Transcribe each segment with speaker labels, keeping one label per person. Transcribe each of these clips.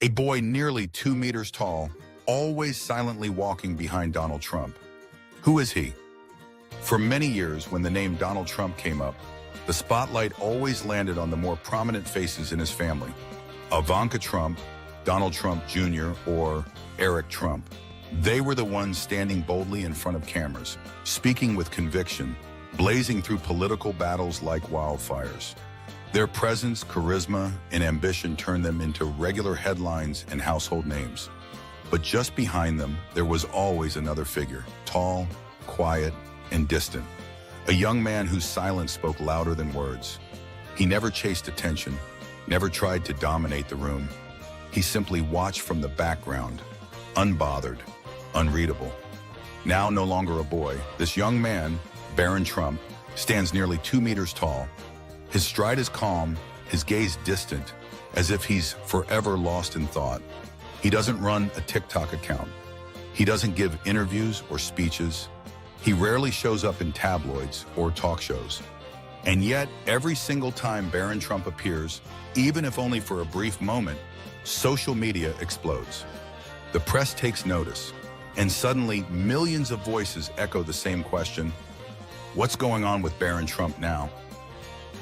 Speaker 1: A boy nearly 2 meters tall, always silently walking behind Donald Trump. Who is he? For many years, when the name Donald Trump came up, the spotlight always landed on the more prominent faces in his family. Ivanka Trump, Donald Trump Jr., or Eric Trump. They were the ones standing boldly in front of cameras, speaking with conviction, blazing through political battles like wildfires. Their presence, charisma, and ambition turned them into regular headlines and household names. But just behind them, there was always another figure, tall, quiet, and distant. A young man whose silence spoke louder than words. He never chased attention, never tried to dominate the room. He simply watched from the background, unbothered, unreadable. Now no longer a boy, this young man, Barron Trump, stands nearly 2 meters tall. His stride is calm, his gaze distant, as if he's forever lost in thought. He doesn't run a TikTok account. He doesn't give interviews or speeches. He rarely shows up in tabloids or talk shows. And yet, every single time Barron Trump appears, even if only for a brief moment, social media explodes. The press takes notice, and suddenly millions of voices echo the same question: what's going on with Barron Trump now?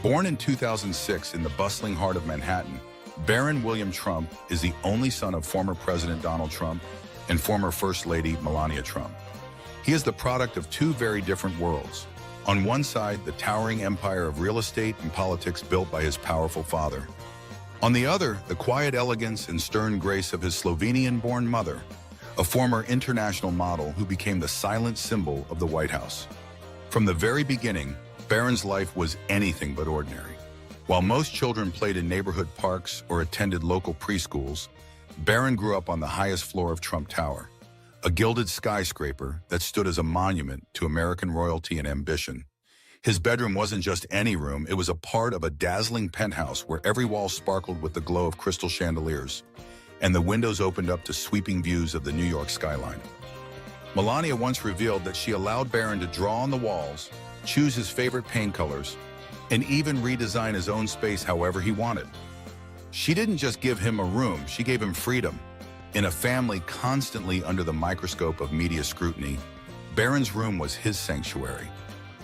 Speaker 1: Born in 2006 in the bustling heart of Manhattan, Barron William Trump is the only son of former President Donald Trump and former First Lady Melania Trump. He is the product of two very different worlds. On one side, the towering empire of real estate and politics built by his powerful father. On the other, the quiet elegance and stern grace of his Slovenian-born mother, a former international model who became the silent symbol of the White House. From the very beginning, Barron's life was anything but ordinary. While most children played in neighborhood parks or attended local preschools, Barron grew up on the highest floor of Trump Tower, a gilded skyscraper that stood as a monument to American royalty and ambition. His bedroom wasn't just any room, it was a part of a dazzling penthouse where every wall sparkled with the glow of crystal chandeliers, and the windows opened up to sweeping views of the New York skyline. Melania once revealed that she allowed Barron to draw on the walls, choose his favorite paint colors, and even redesign his own space however he wanted. She didn't just give him a room, she gave him freedom. In a family constantly under the microscope of media scrutiny, Barron's room was his sanctuary.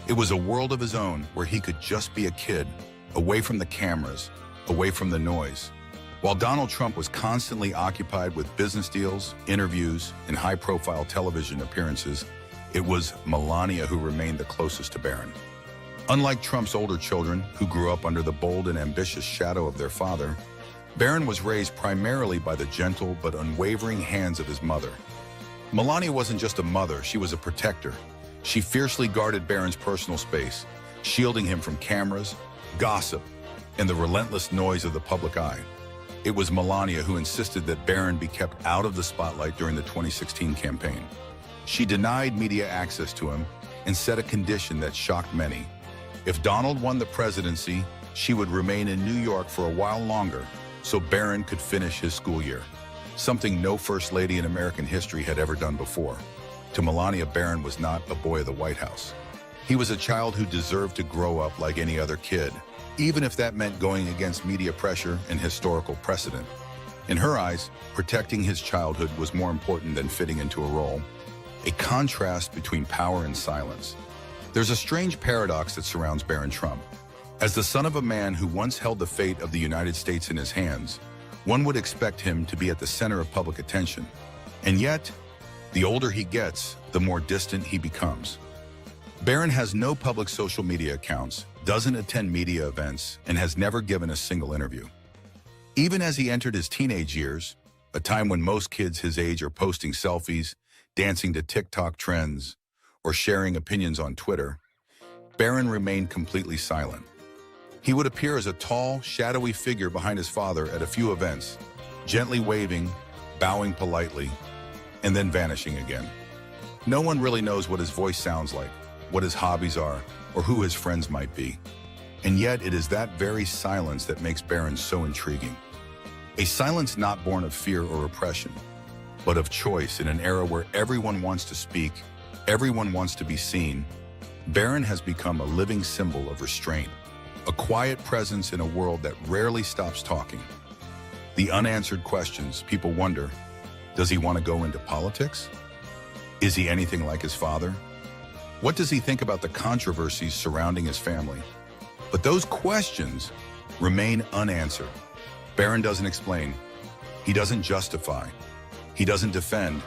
Speaker 1: It was a world of his own where he could just be a kid, away from the cameras, away from the noise. While Donald Trump was constantly occupied with business deals, interviews, and high-profile television appearances, it was Melania who remained the closest to Barron. Unlike Trump's older children, who grew up under the bold and ambitious shadow of their father, Barron was raised primarily by the gentle but unwavering hands of his mother. Melania wasn't just a mother, she was a protector. She fiercely guarded Barron's personal space, shielding him from cameras, gossip, and the relentless noise of the public eye. It was Melania who insisted that Barron be kept out of the spotlight during the 2016 campaign. She denied media access to him and set a condition that shocked many. If Donald won the presidency, she would remain in New York for a while longer so Barron could finish his school year, something no first lady in American history had ever done before. To Melania, Barron was not a boy of the White House. He was a child who deserved to grow up like any other kid, even if that meant going against media pressure and historical precedent. In her eyes, protecting his childhood was more important than fitting into a role, a contrast between power and silence. There's a strange paradox that surrounds Barron Trump. As the son of a man who once held the fate of the United States in his hands, one would expect him to be at the center of public attention. And yet, the older he gets, the more distant he becomes. Barron has no public social media accounts, doesn't attend media events, and has never given a single interview. Even as he entered his teenage years, a time when most kids his age are posting selfies, dancing to TikTok trends, or sharing opinions on Twitter, Barron remained completely silent. He would appear as a tall, shadowy figure behind his father at a few events, gently waving, bowing politely, and then vanishing again. No one really knows what his voice sounds like, what his hobbies are, or who his friends might be. And yet it is that very silence that makes Barron so intriguing. A silence not born of fear or oppression, but of choice in an era where everyone wants to speak, everyone wants to be seen. Barron has become a living symbol of restraint, a quiet presence in a world that rarely stops talking. The unanswered questions people wonder, does he want to go into politics? Is he anything like his father? What does he think about the controversies surrounding his family? But those questions remain unanswered. Barron doesn't explain. He doesn't justify. He doesn't defend.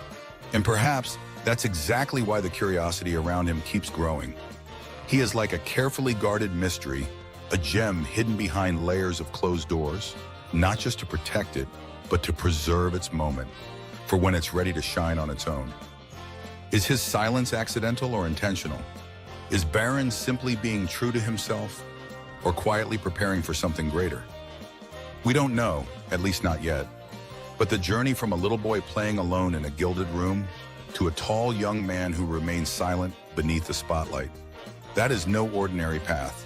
Speaker 1: And perhaps that's exactly why the curiosity around him keeps growing. He is like a carefully guarded mystery, a gem hidden behind layers of closed doors, not just to protect it, but to preserve its moment, for when it's ready to shine on its own. Is his silence accidental or intentional? Is Barron simply being true to himself, or quietly preparing for something greater? We don't know, at least not yet. But the journey from a little boy playing alone in a gilded room to a tall young man who remains silent beneath the spotlight, that is no ordinary path.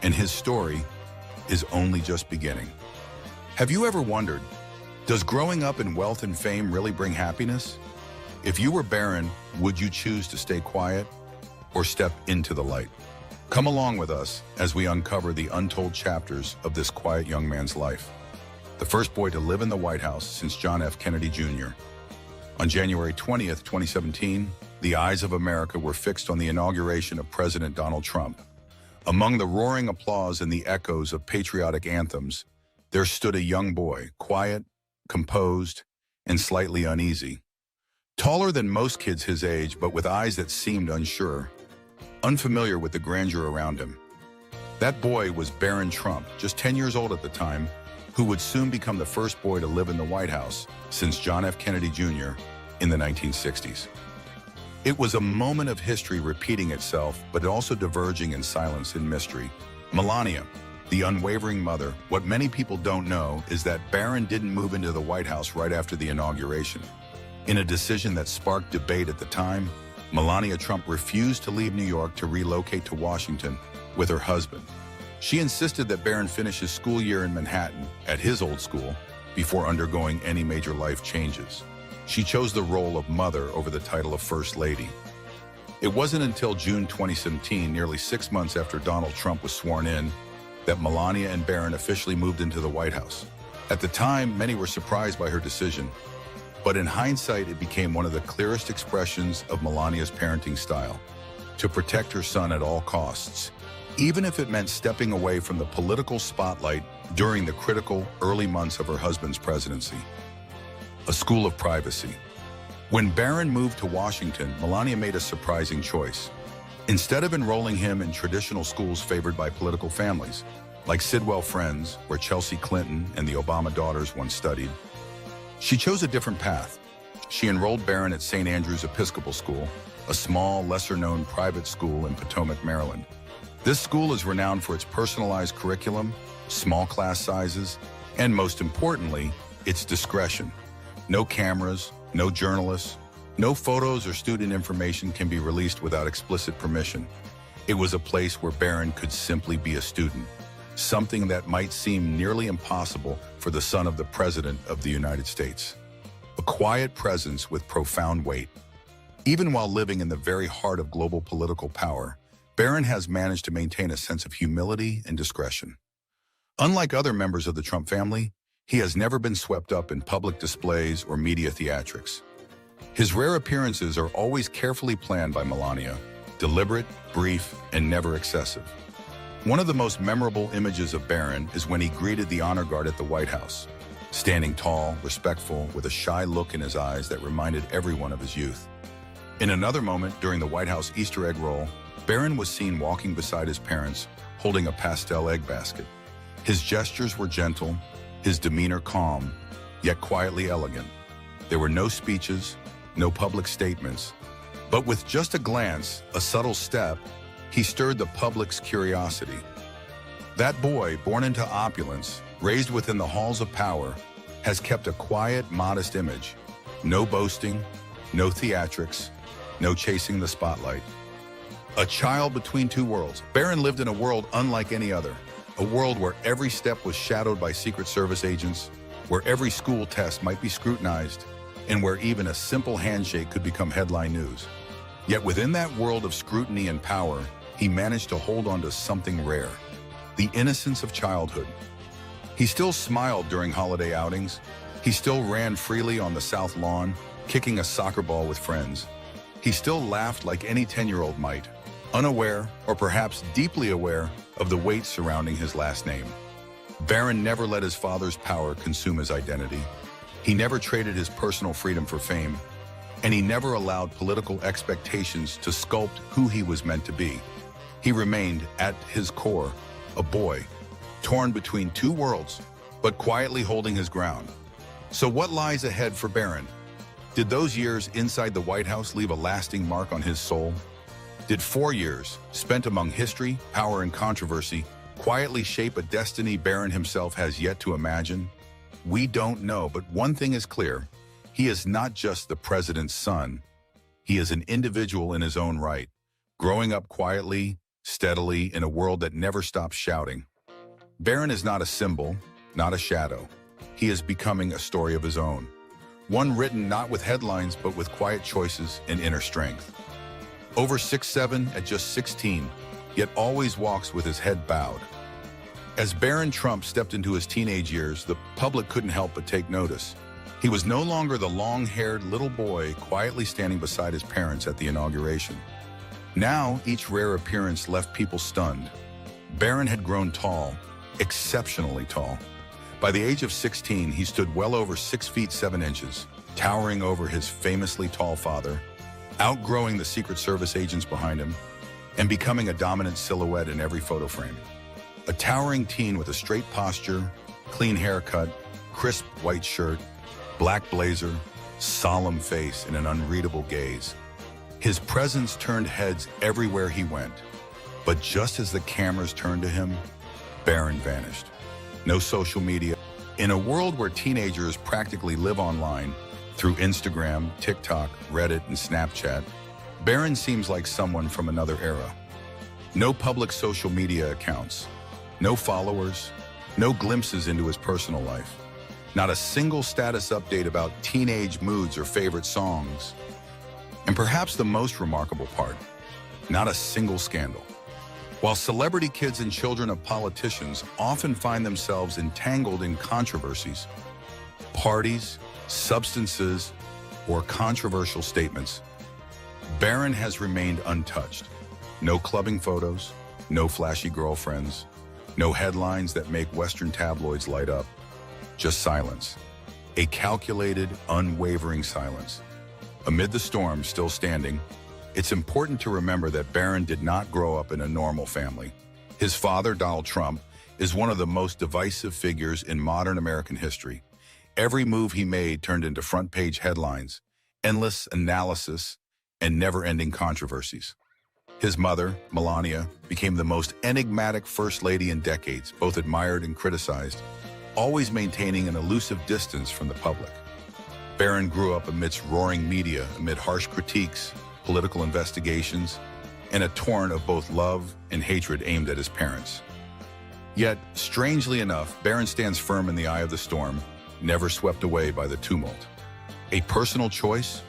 Speaker 1: And his story is only just beginning. Have you ever wondered, does growing up in wealth and fame really bring happiness? If you were Barron, would you choose to stay quiet or step into the light? Come along with us as we uncover the untold chapters of this quiet young man's life. The first boy to live in the White House since John F. Kennedy Jr. On January 20th, 2017, the eyes of America were fixed on the inauguration of President Donald Trump. Among the roaring applause and the echoes of patriotic anthems, there stood a young boy, quiet, composed, and slightly uneasy. Taller than most kids his age, but with eyes that seemed unsure, unfamiliar with the grandeur around him. That boy was Barron Trump, just 10 years old at the time, who would soon become the first boy to live in the White House since John F. Kennedy Jr. in the 1960s. It was a moment of history repeating itself, but also diverging in silence and mystery. Melania, the unwavering mother, what many people don't know is that Barron didn't move into the White House right after the inauguration. In a decision that sparked debate at the time, Melania Trump refused to leave New York to relocate to Washington with her husband. She insisted that Barron finish his school year in Manhattan at his old school before undergoing any major life changes. She chose the role of mother over the title of First Lady. It wasn't until June 2017, nearly 6 months after Donald Trump was sworn in, that Melania and Barron officially moved into the White House. At the time, many were surprised by her decision, but in hindsight, it became one of the clearest expressions of Melania's parenting style: to protect her son at all costs, even if it meant stepping away from the political spotlight during the critical early months of her husband's presidency. A school of privacy. When Barron moved to Washington, Melania made a surprising choice. Instead of enrolling him in traditional schools favored by political families, like Sidwell Friends, where Chelsea Clinton and the Obama daughters once studied, she chose a different path. She enrolled Barron at St. Andrew's Episcopal School, a small, lesser-known private school in Potomac, Maryland. This school is renowned for its personalized curriculum, small class sizes, and most importantly, its discretion. No cameras, no journalists, no photos or student information can be released without explicit permission. It was a place where Barron could simply be a student, something that might seem nearly impossible for the son of the President of the United States. A quiet presence with profound weight. Even while living in the very heart of global political power, Barron has managed to maintain a sense of humility and discretion. Unlike other members of the Trump family, he has never been swept up in public displays or media theatrics. His rare appearances are always carefully planned by Melania, deliberate, brief, and never excessive. One of the most memorable images of Barron is when he greeted the honor guard at the White House, standing tall, respectful, with a shy look in his eyes that reminded everyone of his youth. In another moment, during the White House Easter egg roll, Barron was seen walking beside his parents, holding a pastel egg basket. His gestures were gentle, his demeanor calm, yet quietly elegant. There were no speeches, no public statements, but with just a glance, a subtle step, he stirred the public's curiosity. That boy, born into opulence, raised within the halls of power, has kept a quiet, modest image. No boasting, no theatrics, no chasing the spotlight. A child between two worlds, Barron lived in a world unlike any other. A world where every step was shadowed by Secret Service agents, where every school test might be scrutinized, and where even a simple handshake could become headline news. Yet within that world of scrutiny and power, he managed to hold on to something rare: the innocence of childhood. He still smiled during holiday outings. He still ran freely on the South Lawn, kicking a soccer ball with friends. He still laughed like any 10-year-old might, unaware or perhaps deeply aware of the weight surrounding his last name. Barron never let his father's power consume his identity. He never traded his personal freedom for fame, and he never allowed political expectations to sculpt who he was meant to be. He remained, at his core, a boy, torn between two worlds, but quietly holding his ground. So what lies ahead for Barron? Did those years inside the White House leave a lasting mark on his soul? Did 4 years, spent among history, power, and controversy, quietly shape a destiny Barron himself has yet to imagine? We don't know, but one thing is clear. He is not just the president's son. He is an individual in his own right, growing up quietly, steadily, in a world that never stops shouting. Barron is not a symbol, not a shadow. He is becoming a story of his own, one written not with headlines but with quiet choices and inner strength. Over 6'7" at just 16, yet always walks with his head bowed. As Barron Trump stepped into his teenage years, the public couldn't help but take notice. He was no longer the long-haired little boy quietly standing beside his parents at the inauguration. Now, each rare appearance left people stunned. Barron had grown tall, exceptionally tall. By the age of 16, he stood well over 6 feet 7 inches, towering over his famously tall father, outgrowing the Secret Service agents behind him, and becoming a dominant silhouette in every photo frame. A towering teen with a straight posture, clean haircut, crisp white shirt, black blazer, solemn face, and an unreadable gaze. His presence turned heads everywhere he went. But just as the cameras turned to him, Barron vanished. No social media. In a world where teenagers practically live online, through Instagram, TikTok, Reddit, and Snapchat, Barron seems like someone from another era. No public social media accounts, no followers, no glimpses into his personal life. Not a single status update about teenage moods or favorite songs. And perhaps the most remarkable part, not a single scandal. While celebrity kids and children of politicians often find themselves entangled in controversies, parties, substances, or controversial statements, Barron has remained untouched. No clubbing photos, no flashy girlfriends, no headlines that make Western tabloids light up. Just silence. A calculated, unwavering silence. Amid the storm still standing, it's important to remember that Barron did not grow up in a normal family. His father, Donald Trump, is one of the most divisive figures in modern American history. Every move he made turned into front-page headlines, endless analysis, and never-ending controversies. His mother, Melania, became the most enigmatic first lady in decades, both admired and criticized, always maintaining an elusive distance from the public. Barron grew up amidst roaring media, amid harsh critiques, political investigations, and a torrent of both love and hatred aimed at his parents. Yet, strangely enough, Barron stands firm in the eye of the storm, never swept away by the tumult. A personal choice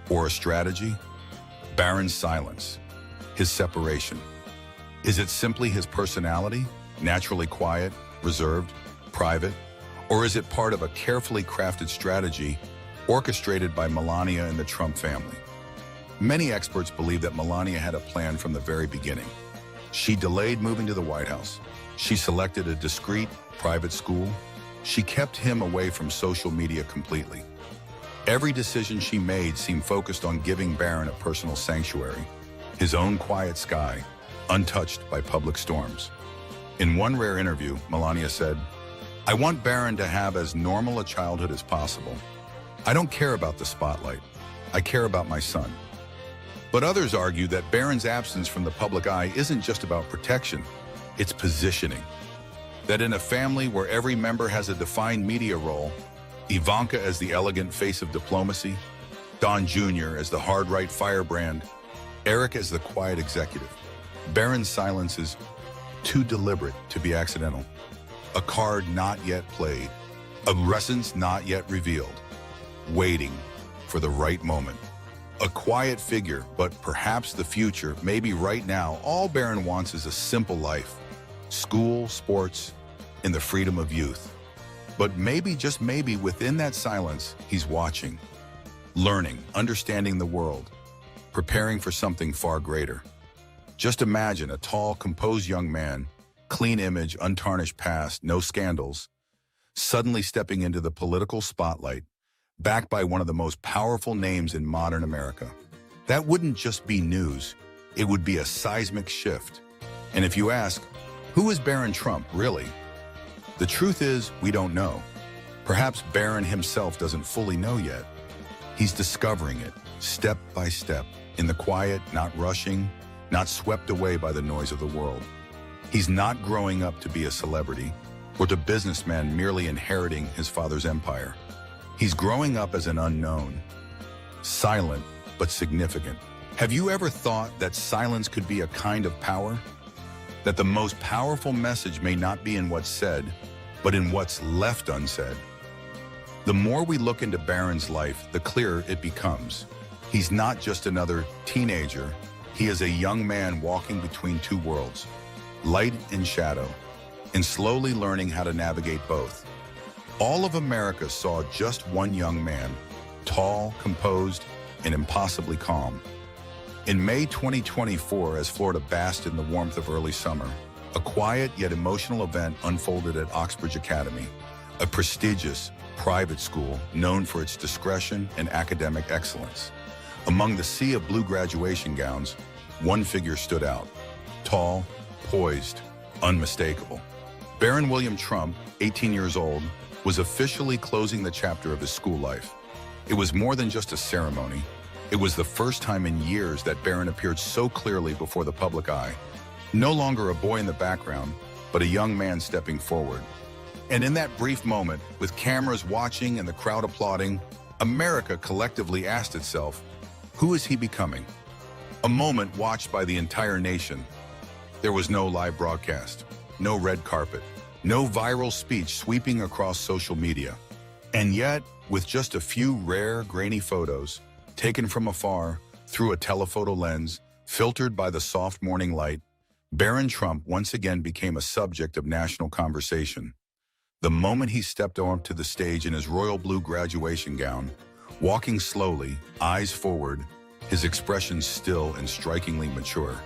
Speaker 1: or a strategy? Barron's silence, his separation. Is it simply his personality, naturally quiet, reserved, private? Or is it part of a carefully crafted strategy orchestrated by Melania and the Trump family? Many experts believe that Melania had a plan from the very beginning. She delayed moving to the White House. She selected a discreet, private school. She kept him away from social media completely. Every decision she made seemed focused on giving Barron a personal sanctuary, his own quiet sky, untouched by public storms. In one rare interview, Melania said, "I want Barron to have as normal a childhood as possible. I don't care about the spotlight. I care about my son." But others argue that Barron's absence from the public eye isn't just about protection, it's positioning. That in a family where every member has a defined media role, Ivanka as the elegant face of diplomacy, Don Jr. as the hard-right firebrand, Eric as the quiet executive, Barron's silence is too deliberate to be accidental. A card not yet played, a presence not yet revealed, waiting for the right moment. A quiet figure, but perhaps the future, maybe right now. All Barron wants is a simple life. School, sports, and the freedom of youth. But maybe, just maybe, within that silence, he's watching, learning, understanding the world, preparing for something far greater. Just imagine a tall, composed young man, clean image, untarnished past, no scandals, suddenly stepping into the political spotlight, backed by one of the most powerful names in modern America. That wouldn't just be news, it would be a seismic shift. And if you ask, who is Barron Trump, really? The truth is, we don't know. Perhaps Barron himself doesn't fully know yet. He's discovering it, step by step, in the quiet, not rushing, not swept away by the noise of the world. He's not growing up to be a celebrity or to businessman merely inheriting his father's empire. He's growing up as an unknown, silent but significant. Have you ever thought that silence could be a kind of power? That the most powerful message may not be in what's said, but in what's left unsaid? The more we look into Barron's life, the clearer it becomes. He's not just another teenager. He is a young man walking between two worlds, light and shadow, and slowly learning how to navigate both. All of America saw just one young man, tall, composed, and impossibly calm. In May 2024, as Florida basked in the warmth of early summer, a quiet yet emotional event unfolded at Oxbridge Academy, a prestigious private school known for its discretion and academic excellence. Among the sea of blue graduation gowns, one figure stood out, tall, poised, unmistakable. Barron William Trump, 18 years old, was officially closing the chapter of his school life. It was more than just a ceremony. It was the first time in years that Barron appeared so clearly before the public eye. No longer a boy in the background, but a young man stepping forward. And in that brief moment, with cameras watching and the crowd applauding, America collectively asked itself, who is he becoming? A moment watched by the entire nation. There was no live broadcast, no red carpet, no viral speech sweeping across social media. And yet, with just a few rare, grainy photos, taken from afar, through a telephoto lens, filtered by the soft morning light, Barron Trump once again became a subject of national conversation. The moment he stepped onto the stage in his royal blue graduation gown, walking slowly, eyes forward, his expression still and strikingly mature.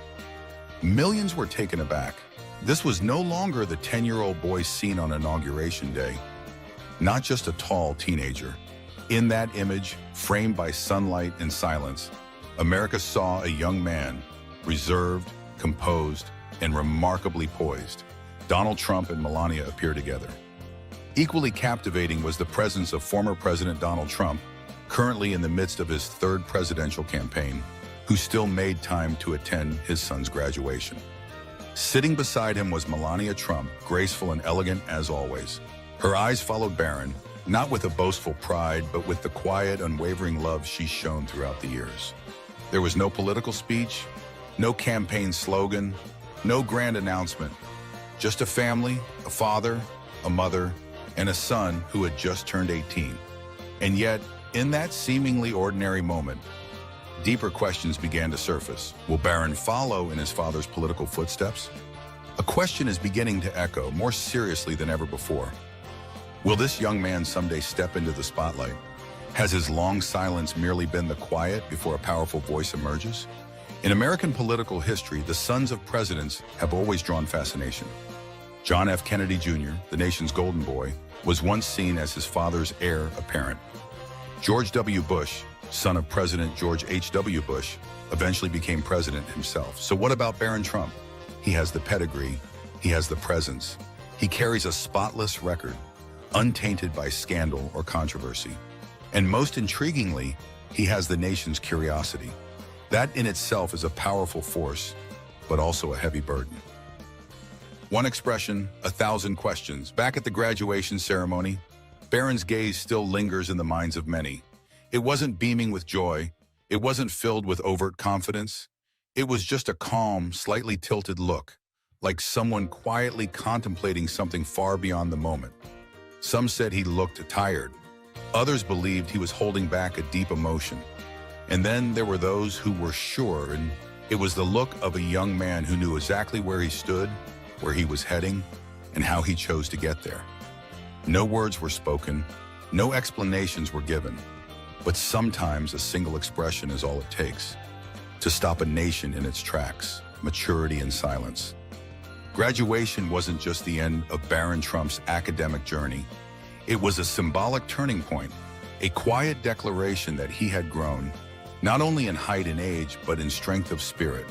Speaker 1: Millions were taken aback. This was no longer the 10-year-old boy seen on Inauguration Day, not just a tall teenager. In that image, framed by sunlight and silence, America saw a young man, reserved, composed, and remarkably poised. Donald Trump and Melania appear together. Equally captivating was the presence of former President Donald Trump, currently in the midst of his third presidential campaign, who still made time to attend his son's graduation. Sitting beside him was Melania Trump, graceful and elegant as always. Her eyes followed Barron, not with a boastful pride, but with the quiet, unwavering love she's shown throughout the years. There was no political speech, no campaign slogan, no grand announcement, just a family, a father, a mother, and a son who had just turned 18. And yet, in that seemingly ordinary moment, deeper questions began to surface. Will Barron follow in his father's political footsteps? A question is beginning to echo more seriously than ever before. Will this young man someday step into the spotlight? Has his long silence merely been the quiet before a powerful voice emerges? In American political history, the sons of presidents have always drawn fascination. John F. Kennedy Jr., the nation's golden boy, was once seen as his father's heir apparent. George W. Bush, son of President George H.W. Bush, eventually became president himself. So what about Barron Trump? He has the pedigree, he has the presence, he carries a spotless record, untainted by scandal or controversy. And most intriguingly, he has the nation's curiosity. That in itself is a powerful force, but also a heavy burden. One expression, 1,000 questions. Back at the graduation ceremony, Barron's gaze still lingers in the minds of many. It wasn't beaming with joy. It wasn't filled with overt confidence. It was just a calm, slightly tilted look, like someone quietly contemplating something far beyond the moment. Some said he looked tired. Others believed he was holding back a deep emotion. And then there were those who were sure, and it was the look of a young man who knew exactly where he stood, where he was heading, and how he chose to get there. No words were spoken, no explanations were given, but sometimes a single expression is all it takes to stop a nation in its tracks, maturity and silence. Graduation wasn't just the end of Barron Trump's academic journey. It was a symbolic turning point, a quiet declaration that he had grown, not only in height and age, but in strength of spirit.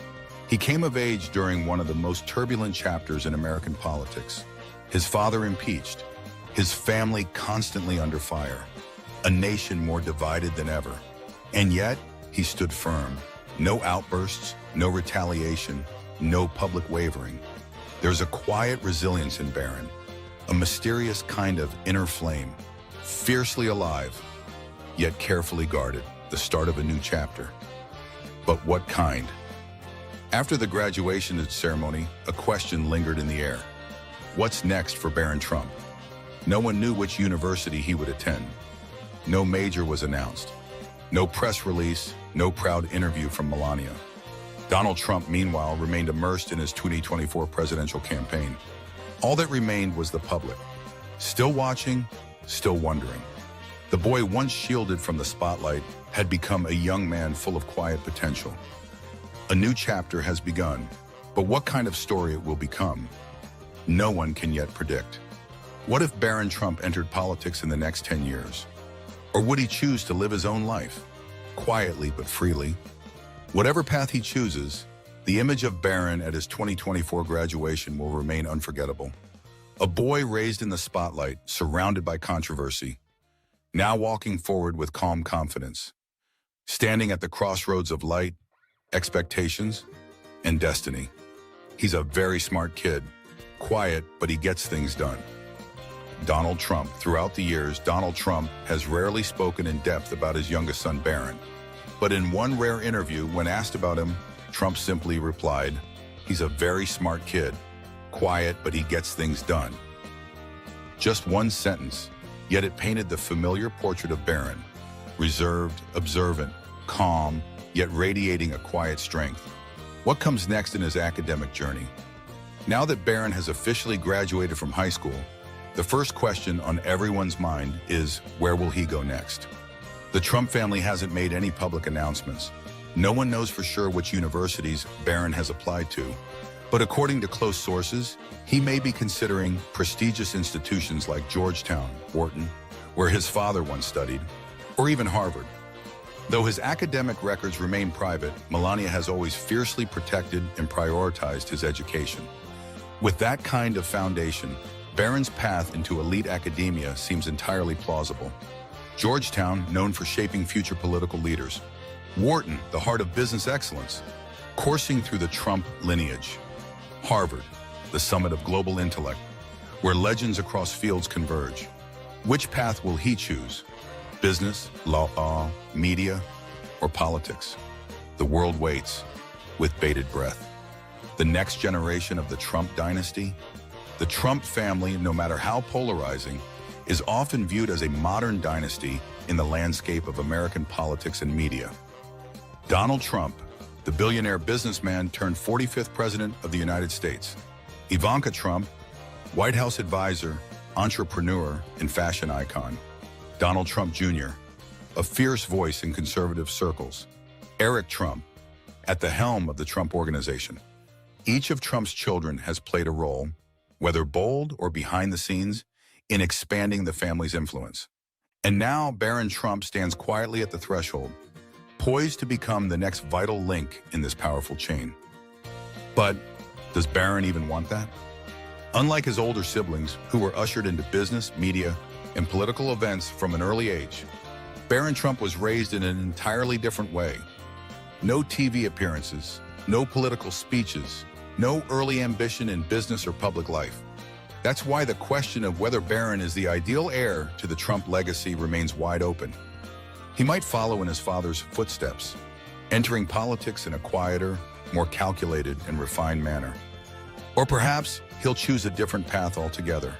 Speaker 1: He came of age during one of the most turbulent chapters in American politics. His father impeached, his family constantly under fire, a nation more divided than ever. And yet, he stood firm. No outbursts, no retaliation, no public wavering. There's a quiet resilience in Barron, a mysterious kind of inner flame, fiercely alive, yet carefully guarded, the start of a new chapter. But what kind? After the graduation ceremony, a question lingered in the air. What's next for Barron Trump? No one knew which university he would attend. No major was announced. No press release, no proud interview from Melania. Donald Trump, meanwhile, remained immersed in his 2024 presidential campaign. All that remained was the public, still watching, still wondering. The boy once shielded from the spotlight had become a young man full of quiet potential. A new chapter has begun, but what kind of story it will become, no one can yet predict. What if Barron Trump entered politics in the next 10 years? Or would he choose to live his own life, quietly but freely? Whatever path he chooses, the image of Barron at his 2024 graduation will remain unforgettable. A boy raised in the spotlight, surrounded by controversy, now walking forward with calm confidence, standing at the crossroads of light, expectations, and destiny. He's a very smart kid, quiet, but he gets things done. Donald Trump. Throughout the years, Donald Trump has rarely spoken in depth about his youngest son, Barron. But in one rare interview, when asked about him, Trump simply replied, "He's a very smart kid, quiet, but he gets things done." Just one sentence, yet it painted the familiar portrait of Barron, reserved, observant, calm, yet radiating a quiet strength. What comes next in his academic journey? Now that Barron has officially graduated from high school, the first question on everyone's mind is, where will he go next? The Trump family hasn't made any public announcements. No one knows for sure which universities Barron has applied to, but according to close sources, he may be considering prestigious institutions like Georgetown, Wharton, where his father once studied, or even Harvard. Though his academic records remain private, Melania has always fiercely protected and prioritized his education. With that kind of foundation, Barron's path into elite academia seems entirely plausible. Georgetown, known for shaping future political leaders. Wharton, the heart of business excellence, coursing through the Trump lineage. Harvard, the summit of global intellect, where legends across fields converge. Which path will he choose? Business, law, media, or politics? The world waits with bated breath. The next generation of the Trump dynasty? The Trump family, no matter how polarizing, is often viewed as a modern dynasty in the landscape of American politics and media. Donald Trump, the billionaire businessman turned 45th president of the United States. Ivanka Trump, White House advisor, entrepreneur, and fashion icon. Donald Trump Jr., a fierce voice in conservative circles. Eric Trump, at the helm of the Trump Organization. Each of Trump's children has played a role, whether bold or behind the scenes, in expanding the family's influence. And now Barron Trump stands quietly at the threshold, poised to become the next vital link in this powerful chain. But does Barron even want that? Unlike his older siblings, who were ushered into business, media, and political events from an early age, Barron Trump was raised in an entirely different way. No TV appearances, no political speeches, no early ambition in business or public life. That's why the question of whether Barron is the ideal heir to the Trump legacy remains wide open. He might follow in his father's footsteps, entering politics in a quieter, more calculated and refined manner. Or perhaps he'll choose a different path altogether,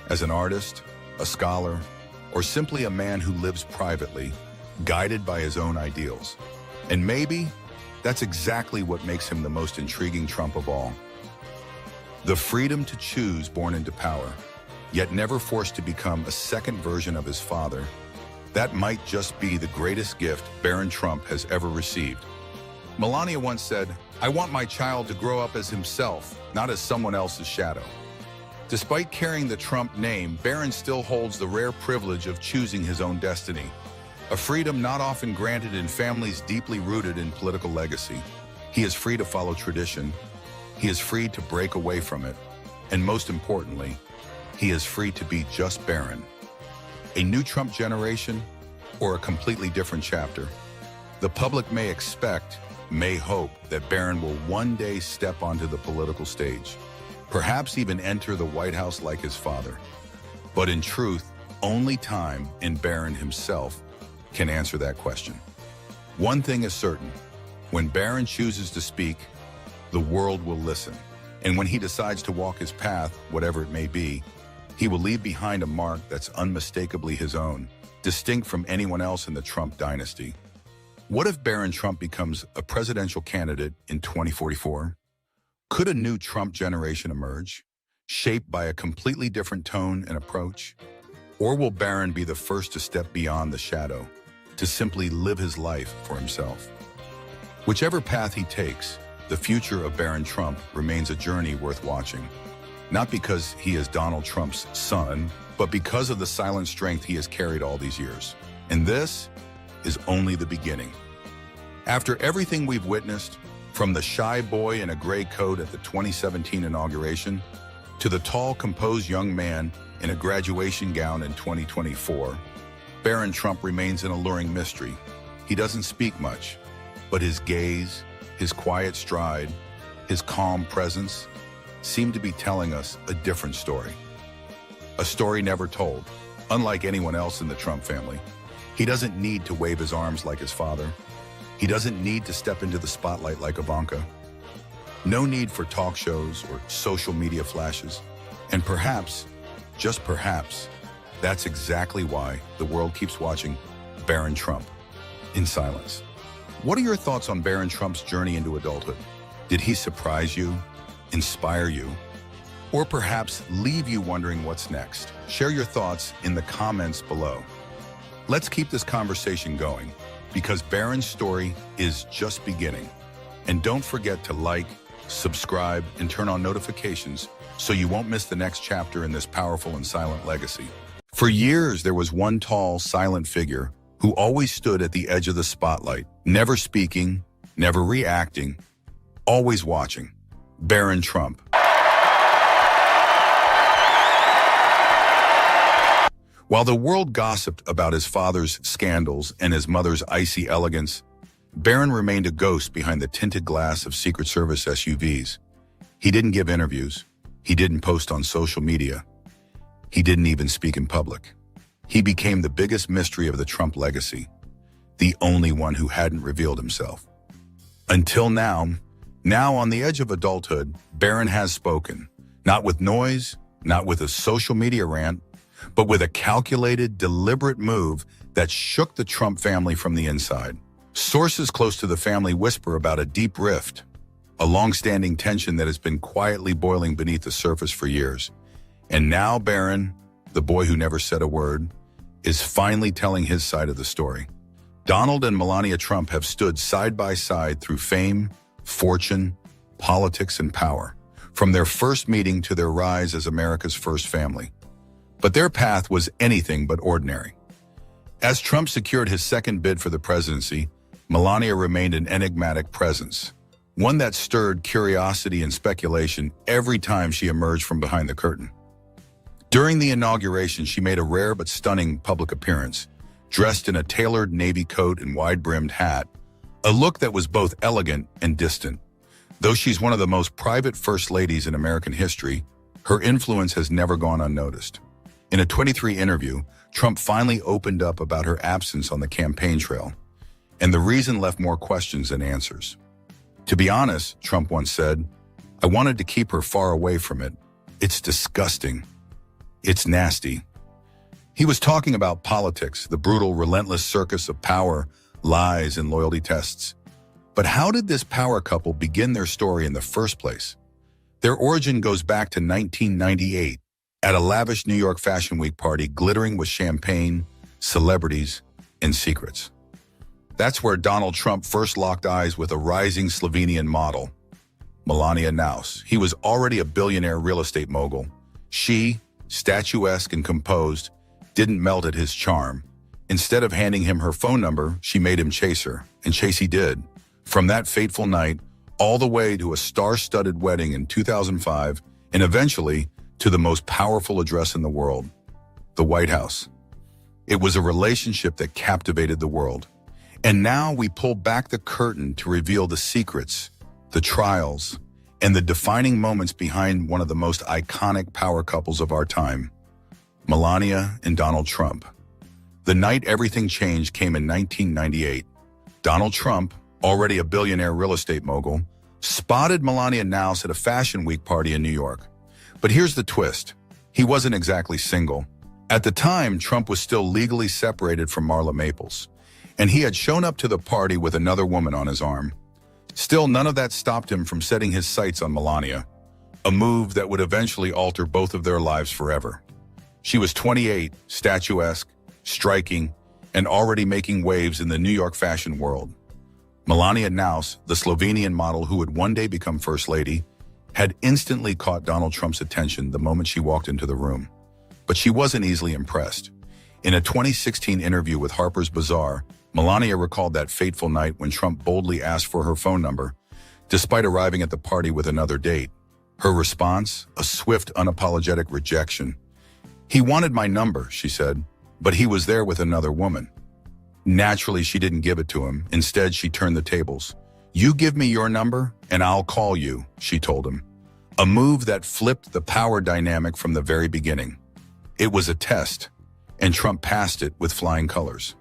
Speaker 1: as an artist, a scholar, or simply a man who lives privately, guided by his own ideals. And maybe that's exactly what makes him the most intriguing Trump of all. The freedom to choose born into power, yet never forced to become a second version of his father, that might just be the greatest gift Barron Trump has ever received. Melania once said, "I want my child to grow up as himself, not as someone else's shadow." Despite carrying the Trump name, Barron still holds the rare privilege of choosing his own destiny, a freedom not often granted in families deeply rooted in political legacy. He is free to follow tradition, he is free to break away from it, and most importantly, he is free to be just Barron. A new Trump generation, or a completely different chapter? The public may expect, may hope, that Barron will one day step onto the political stage, perhaps even enter the White House like his father. But in truth, only time and Barron himself can answer that question. One thing is certain: when Barron chooses to speak, the world will listen. And when he decides to walk his path, whatever it may be, he will leave behind a mark that's unmistakably his own, distinct from anyone else in the Trump dynasty. What if Barron Trump becomes a presidential candidate in 2044? Could a new Trump generation emerge, shaped by a completely different tone and approach? Or will Barron be the first to step beyond the shadow, to simply live his life for himself? Whichever path he takes, the future of Barron Trump remains a journey worth watching. Not because he is Donald Trump's son, but because of the silent strength he has carried all these years. And this is only the beginning. After everything we've witnessed, from the shy boy in a gray coat at the 2017 inauguration to the tall, composed young man in a graduation gown in 2024, Barron Trump remains an alluring mystery. He doesn't speak much, but his gaze, his quiet stride, his calm presence seem to be telling us a different story. A story never told. Unlike anyone else in the Trump family, he doesn't need to wave his arms like his father. He doesn't need to step into the spotlight like Ivanka. No need for talk shows or social media flashes. And perhaps, just perhaps, that's exactly why the world keeps watching Barron Trump in silence. What are your thoughts on Barron Trump's journey into adulthood? Did he surprise you, inspire you, or perhaps leave you wondering what's next? Share your thoughts in the comments below. Let's keep this conversation going, because Barron's story is just beginning. And don't forget to like, subscribe, and turn on notifications so you won't miss the next chapter in this powerful and silent legacy. For years, there was one tall, silent figure who always stood at the edge of the spotlight, never speaking, never reacting, always watching. Barron Trump. While the world gossiped about his father's scandals and his mother's icy elegance, Barron remained a ghost behind the tinted glass of Secret Service SUVs. He didn't give interviews. He didn't post on social media. He didn't even speak in public. He became the biggest mystery of the Trump legacy, the only one who hadn't revealed himself. Until now on the edge of adulthood, Barron has spoken, not with noise, not with a social media rant, but with a calculated, deliberate move that shook the Trump family from the inside. Sources close to the family whisper about a deep rift, a long-standing tension that has been quietly boiling beneath the surface for years. And now Barron, the boy who never said a word, is finally telling his side of the story. Donald and Melania Trump have stood side by side through fame, fortune, politics, and power, from their first meeting to their rise as America's first family. But their path was anything but ordinary. As Trump secured his second bid for the presidency, Melania remained an enigmatic presence, one that stirred curiosity and speculation every time she emerged from behind the curtain. During the inauguration, she made a rare but stunning public appearance, dressed in a tailored navy coat and wide-brimmed hat, a look that was both elegant and distant. Though she's one of the most private first ladies in American history, her influence has never gone unnoticed. In a 23 interview, Trump finally opened up about her absence on the campaign trail, and the reason left more questions than answers. To be honest, Trump once said, "I wanted to keep her far away from it. It's disgusting. It's nasty." He was talking about politics, the brutal, relentless circus of power, lies, and loyalty tests. But how did this power couple begin their story in the first place? Their origin goes back to 1998, at a lavish New York Fashion Week party glittering with champagne, celebrities, and secrets. That's where Donald Trump first locked eyes with a rising Slovenian model, Melania. He was already a billionaire real estate mogul. She, statuesque and composed, didn't melt at his charm. Instead of handing him her phone number, she made him chase her, and chase he did. From that fateful night, all the way to a star-studded wedding in 2005, and eventually to the most powerful address in the world, the White House. It was a relationship that captivated the world. And now we pull back the curtain to reveal the secrets, the trials, and the defining moments behind one of the most iconic power couples of our time, Melania and Donald Trump. The night everything changed came in 1998. Donald Trump, already a billionaire real estate mogul, spotted Melania at a Fashion Week party in New York. But here's the twist. He wasn't exactly single. At the time, Trump was still legally separated from Marla Maples, and he had shown up to the party with another woman on his arm. Still, none of that stopped him from setting his sights on Melania, a move that would eventually alter both of their lives forever. She was 28, statuesque, striking, and already making waves in the New York fashion world. Melania, the Slovenian model who would one day become First Lady, had instantly caught Donald Trump's attention the moment she walked into the room. But she wasn't easily impressed. In a 2016 interview with Harper's Bazaar, Melania recalled that fateful night when Trump boldly asked for her phone number, despite arriving at the party with another date. Her response, a swift, unapologetic rejection. "He wanted my number," she said, "but he was there with another woman." Naturally, she didn't give it to him. Instead, she turned the tables. "You give me your number, and I'll call you," she told him. A move that flipped the power dynamic from the very beginning. It was a test, and Trump passed it with flying colors.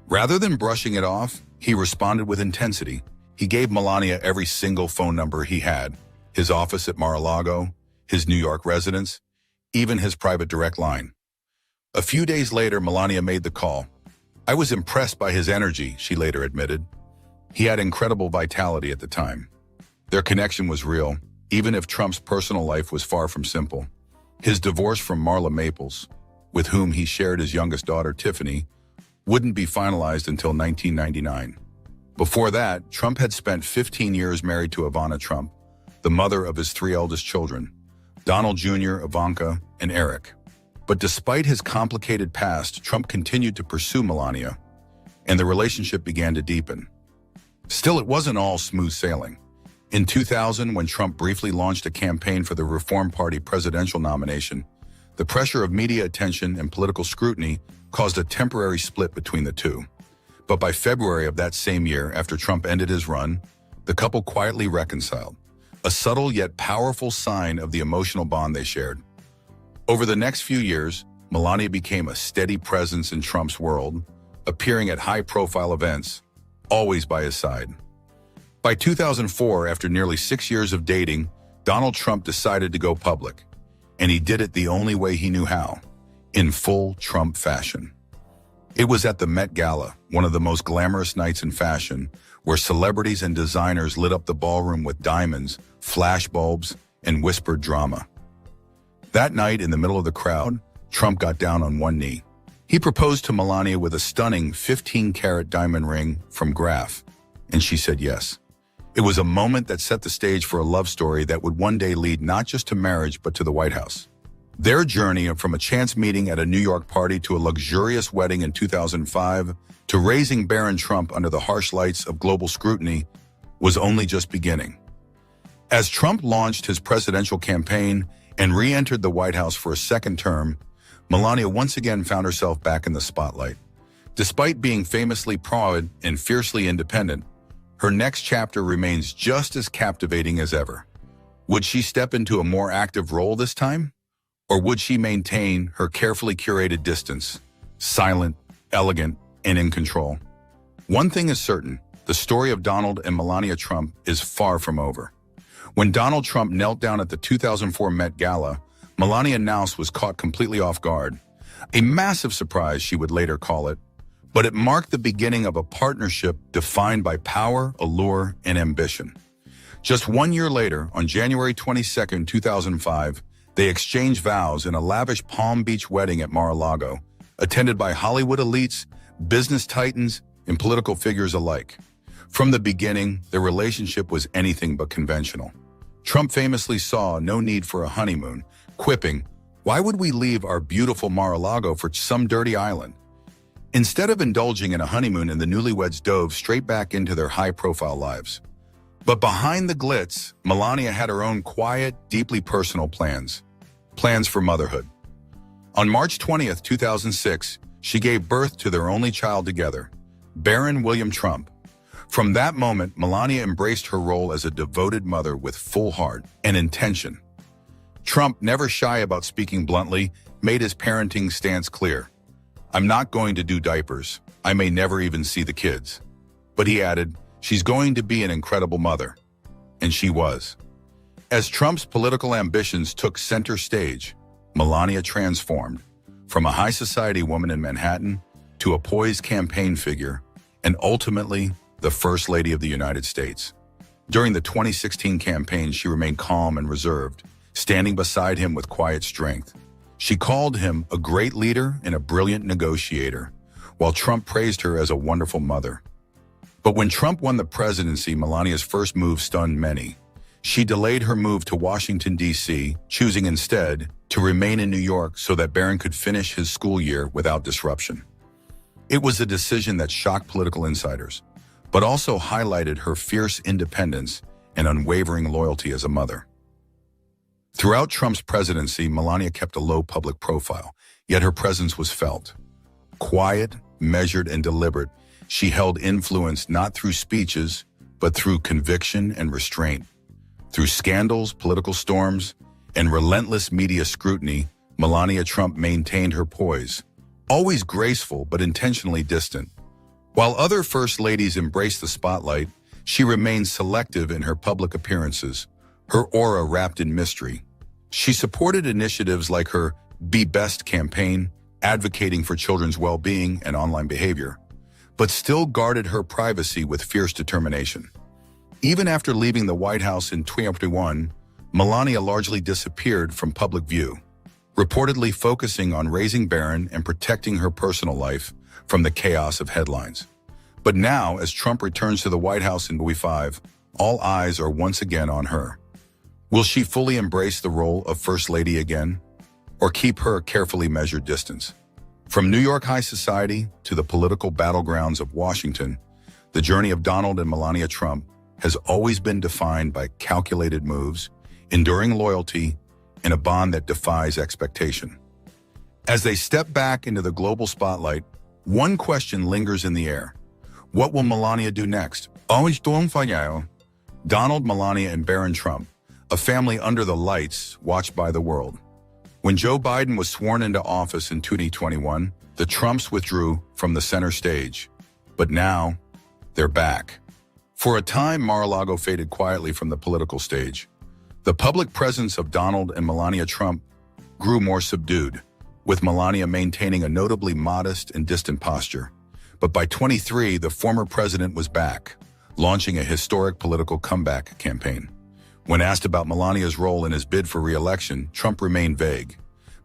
Speaker 1: Rather than brushing it off, he responded with intensity. He gave Melania every single phone number he had, his office at Mar-a-Lago, his New York residence, even his private direct line. A few days later, Melania made the call. "I was impressed by his energy," she later admitted. He had incredible vitality at the time. Their connection was real, even if Trump's personal life was far from simple. His divorce from Marla Maples, with whom he shared his youngest daughter, Tiffany, wouldn't be finalized until 1999. Before that, Trump had spent 15 years married to Ivana Trump, the mother of his three eldest children, Donald Jr., Ivanka, and Eric. But despite his complicated past, Trump continued to pursue Melania, and the relationship began to deepen. Still, it wasn't all smooth sailing. In 2000, when Trump briefly launched a campaign for the Reform Party presidential nomination, the pressure of media attention and political scrutiny caused a temporary split between the two. But by February of that same year, after Trump ended his run, the couple quietly reconciled, a subtle yet powerful sign of the emotional bond they shared. Over the next few years, Melania became a steady presence in Trump's world, appearing at high-profile events, always by his side. By 2004, after nearly 6 years of dating, Donald Trump decided to go public, and he did it the only way he knew how, in full Trump fashion. It was at the Met Gala, one of the most glamorous nights in fashion, where celebrities and designers lit up the ballroom with diamonds, flash bulbs, and whispered drama. That night, in the middle of the crowd, Trump got down on one knee. He proposed to Melania with a stunning 15-carat diamond ring from Graf, and she said yes. It was a moment that set the stage for a love story that would one day lead not just to marriage but to the White House. Their journey from a chance meeting at a New York party to a luxurious wedding in 2005 to raising Barron Trump under the harsh lights of global scrutiny was only just beginning. As Trump launched his presidential campaign and re-entered the White House for a second term, Melania once again found herself back in the spotlight. Despite being famously proud and fiercely independent, her next chapter remains just as captivating as ever. Would she step into a more active role this time? Or would she maintain her carefully curated distance, silent, elegant, and in control? One thing is certain, the story of Donald and Melania Trump is far from over. When Donald Trump knelt down at the 2004 Met Gala, Melania was caught completely off guard. A massive surprise, she would later call it, but it marked the beginning of a partnership defined by power, allure, and ambition. Just 1 year later, on January 22, 2005, They exchanged vows in a lavish Palm Beach wedding at Mar-a-Lago, attended by Hollywood elites, business titans, and political figures alike. From the beginning, their relationship was anything but conventional. Trump famously saw no need for a honeymoon, quipping, "Why would we leave our beautiful Mar-a-Lago for some dirty island?" Instead of indulging in a honeymoon, the newlyweds dove straight back into their high-profile lives. But behind the glitz, Melania had her own quiet, deeply personal plans for motherhood. On March 20th, 2006, she gave birth to their only child together, Barron William Trump. From that moment, Melania embraced her role as a devoted mother with full heart and intention. Trump, never shy about speaking bluntly, made his parenting stance clear. "I'm not going to do diapers. I may never even see the kids." But he added, "She's going to be an incredible mother." And she was. As Trump's political ambitions took center stage, Melania transformed from a high society woman in Manhattan to a poised campaign figure and ultimately the First Lady of the United States. During the 2016 campaign, she remained calm and reserved, standing beside him with quiet strength. She called him a great leader and a brilliant negotiator, while Trump praised her as a wonderful mother. But when Trump won the presidency, Melania's first move stunned many. She delayed her move to Washington, D.C., choosing instead to remain in New York so that Barron could finish his school year without disruption. It was a decision that shocked political insiders, but also highlighted her fierce independence and unwavering loyalty as a mother. Throughout Trump's presidency, Melania kept a low public profile, yet her presence was felt. Quiet, measured, and deliberate, she held influence not through speeches, but through conviction and restraint. Through scandals, political storms, and relentless media scrutiny, Melania Trump maintained her poise, always graceful but intentionally distant. While other first ladies embraced the spotlight, she remained selective in her public appearances, her aura wrapped in mystery. She supported initiatives like her Be Best campaign, advocating for children's well-being and online behavior, but still guarded her privacy with fierce determination. Even after leaving the White House in 2021, Melania largely disappeared from public view, reportedly focusing on raising Barron and protecting her personal life from the chaos of headlines. But now, as Trump returns to the White House in 2025, all eyes are once again on her. Will she fully embrace the role of First Lady again, or keep her carefully measured distance? From New York high society to the political battlegrounds of Washington, the journey of Donald and Melania Trump has always been defined by calculated moves, enduring loyalty, and a bond that defies expectation. As they step back into the global spotlight, one question lingers in the air. What will Melania do next? Donald, Melania, and Barron Trump, a family under the lights, watched by the world. When Joe Biden was sworn into office in 2021, the Trumps withdrew from the center stage. But now, they're back. For a time, Mar-a-Lago faded quietly from the political stage. The public presence of Donald and Melania Trump grew more subdued, with Melania maintaining a notably modest and distant posture. But by 2023, the former president was back, launching a historic political comeback campaign. When asked about Melania's role in his bid for re-election, Trump remained vague.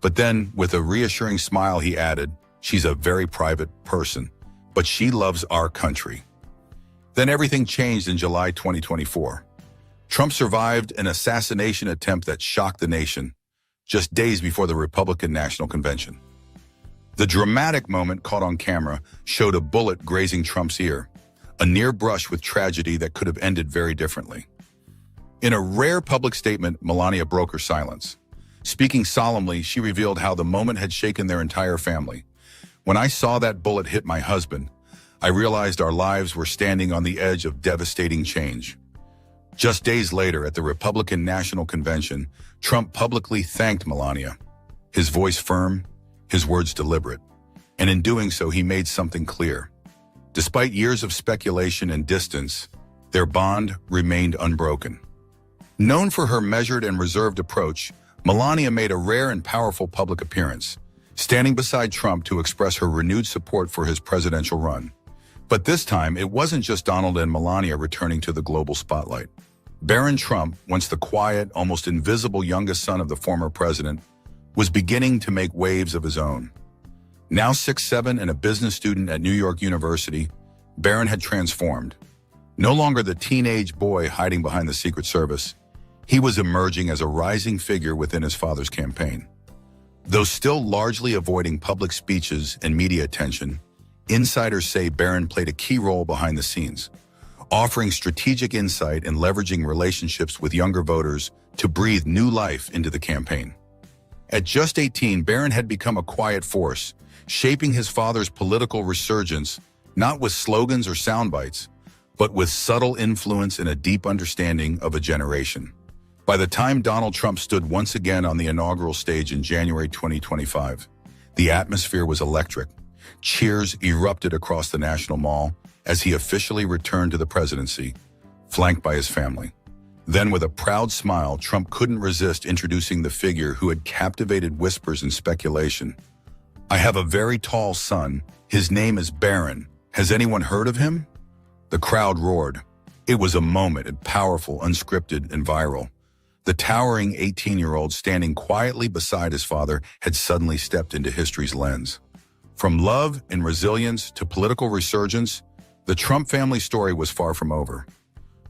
Speaker 1: But then, with a reassuring smile, he added, "She's a very private person, but she loves our country." Then everything changed in July 2024. Trump survived an assassination attempt that shocked the nation, just days before the Republican National Convention. The dramatic moment caught on camera showed a bullet grazing Trump's ear, a near brush with tragedy that could have ended very differently. In a rare public statement, Melania broke her silence. Speaking solemnly, she revealed how the moment had shaken their entire family. "When I saw that bullet hit my husband, I realized our lives were standing on the edge of devastating change." Just days later, at the Republican National Convention, Trump publicly thanked Melania, his voice firm, his words deliberate. And in doing so, he made something clear. Despite years of speculation and distance, their bond remained unbroken. Known for her measured and reserved approach, Melania made a rare and powerful public appearance, standing beside Trump to express her renewed support for his presidential run. But this time, it wasn't just Donald and Melania returning to the global spotlight. Barron Trump, once the quiet, almost invisible youngest son of the former president, was beginning to make waves of his own. Now 6'7" and a business student at New York University, Barron had transformed. No longer the teenage boy hiding behind the Secret Service, he was emerging as a rising figure within his father's campaign. Though still largely avoiding public speeches and media attention, insiders say Barron played a key role behind the scenes, offering strategic insight and leveraging relationships with younger voters to breathe new life into the campaign. At just 18, Barron had become a quiet force, shaping his father's political resurgence, not with slogans or sound bites, but with subtle influence and a deep understanding of a generation. By the time Donald Trump stood once again on the inaugural stage in January 2025, the atmosphere was electric. Cheers erupted across the National Mall as he officially returned to the presidency, flanked by his family. Then, with a proud smile, Trump couldn't resist introducing the figure who had captivated whispers and speculation. "I have a very tall son. His name is Barron. Has anyone heard of him?" The crowd roared. It was a moment, powerful, unscripted, and viral. The towering 18-year-old standing quietly beside his father had suddenly stepped into history's lens. From love and resilience to political resurgence, the Trump family story was far from over.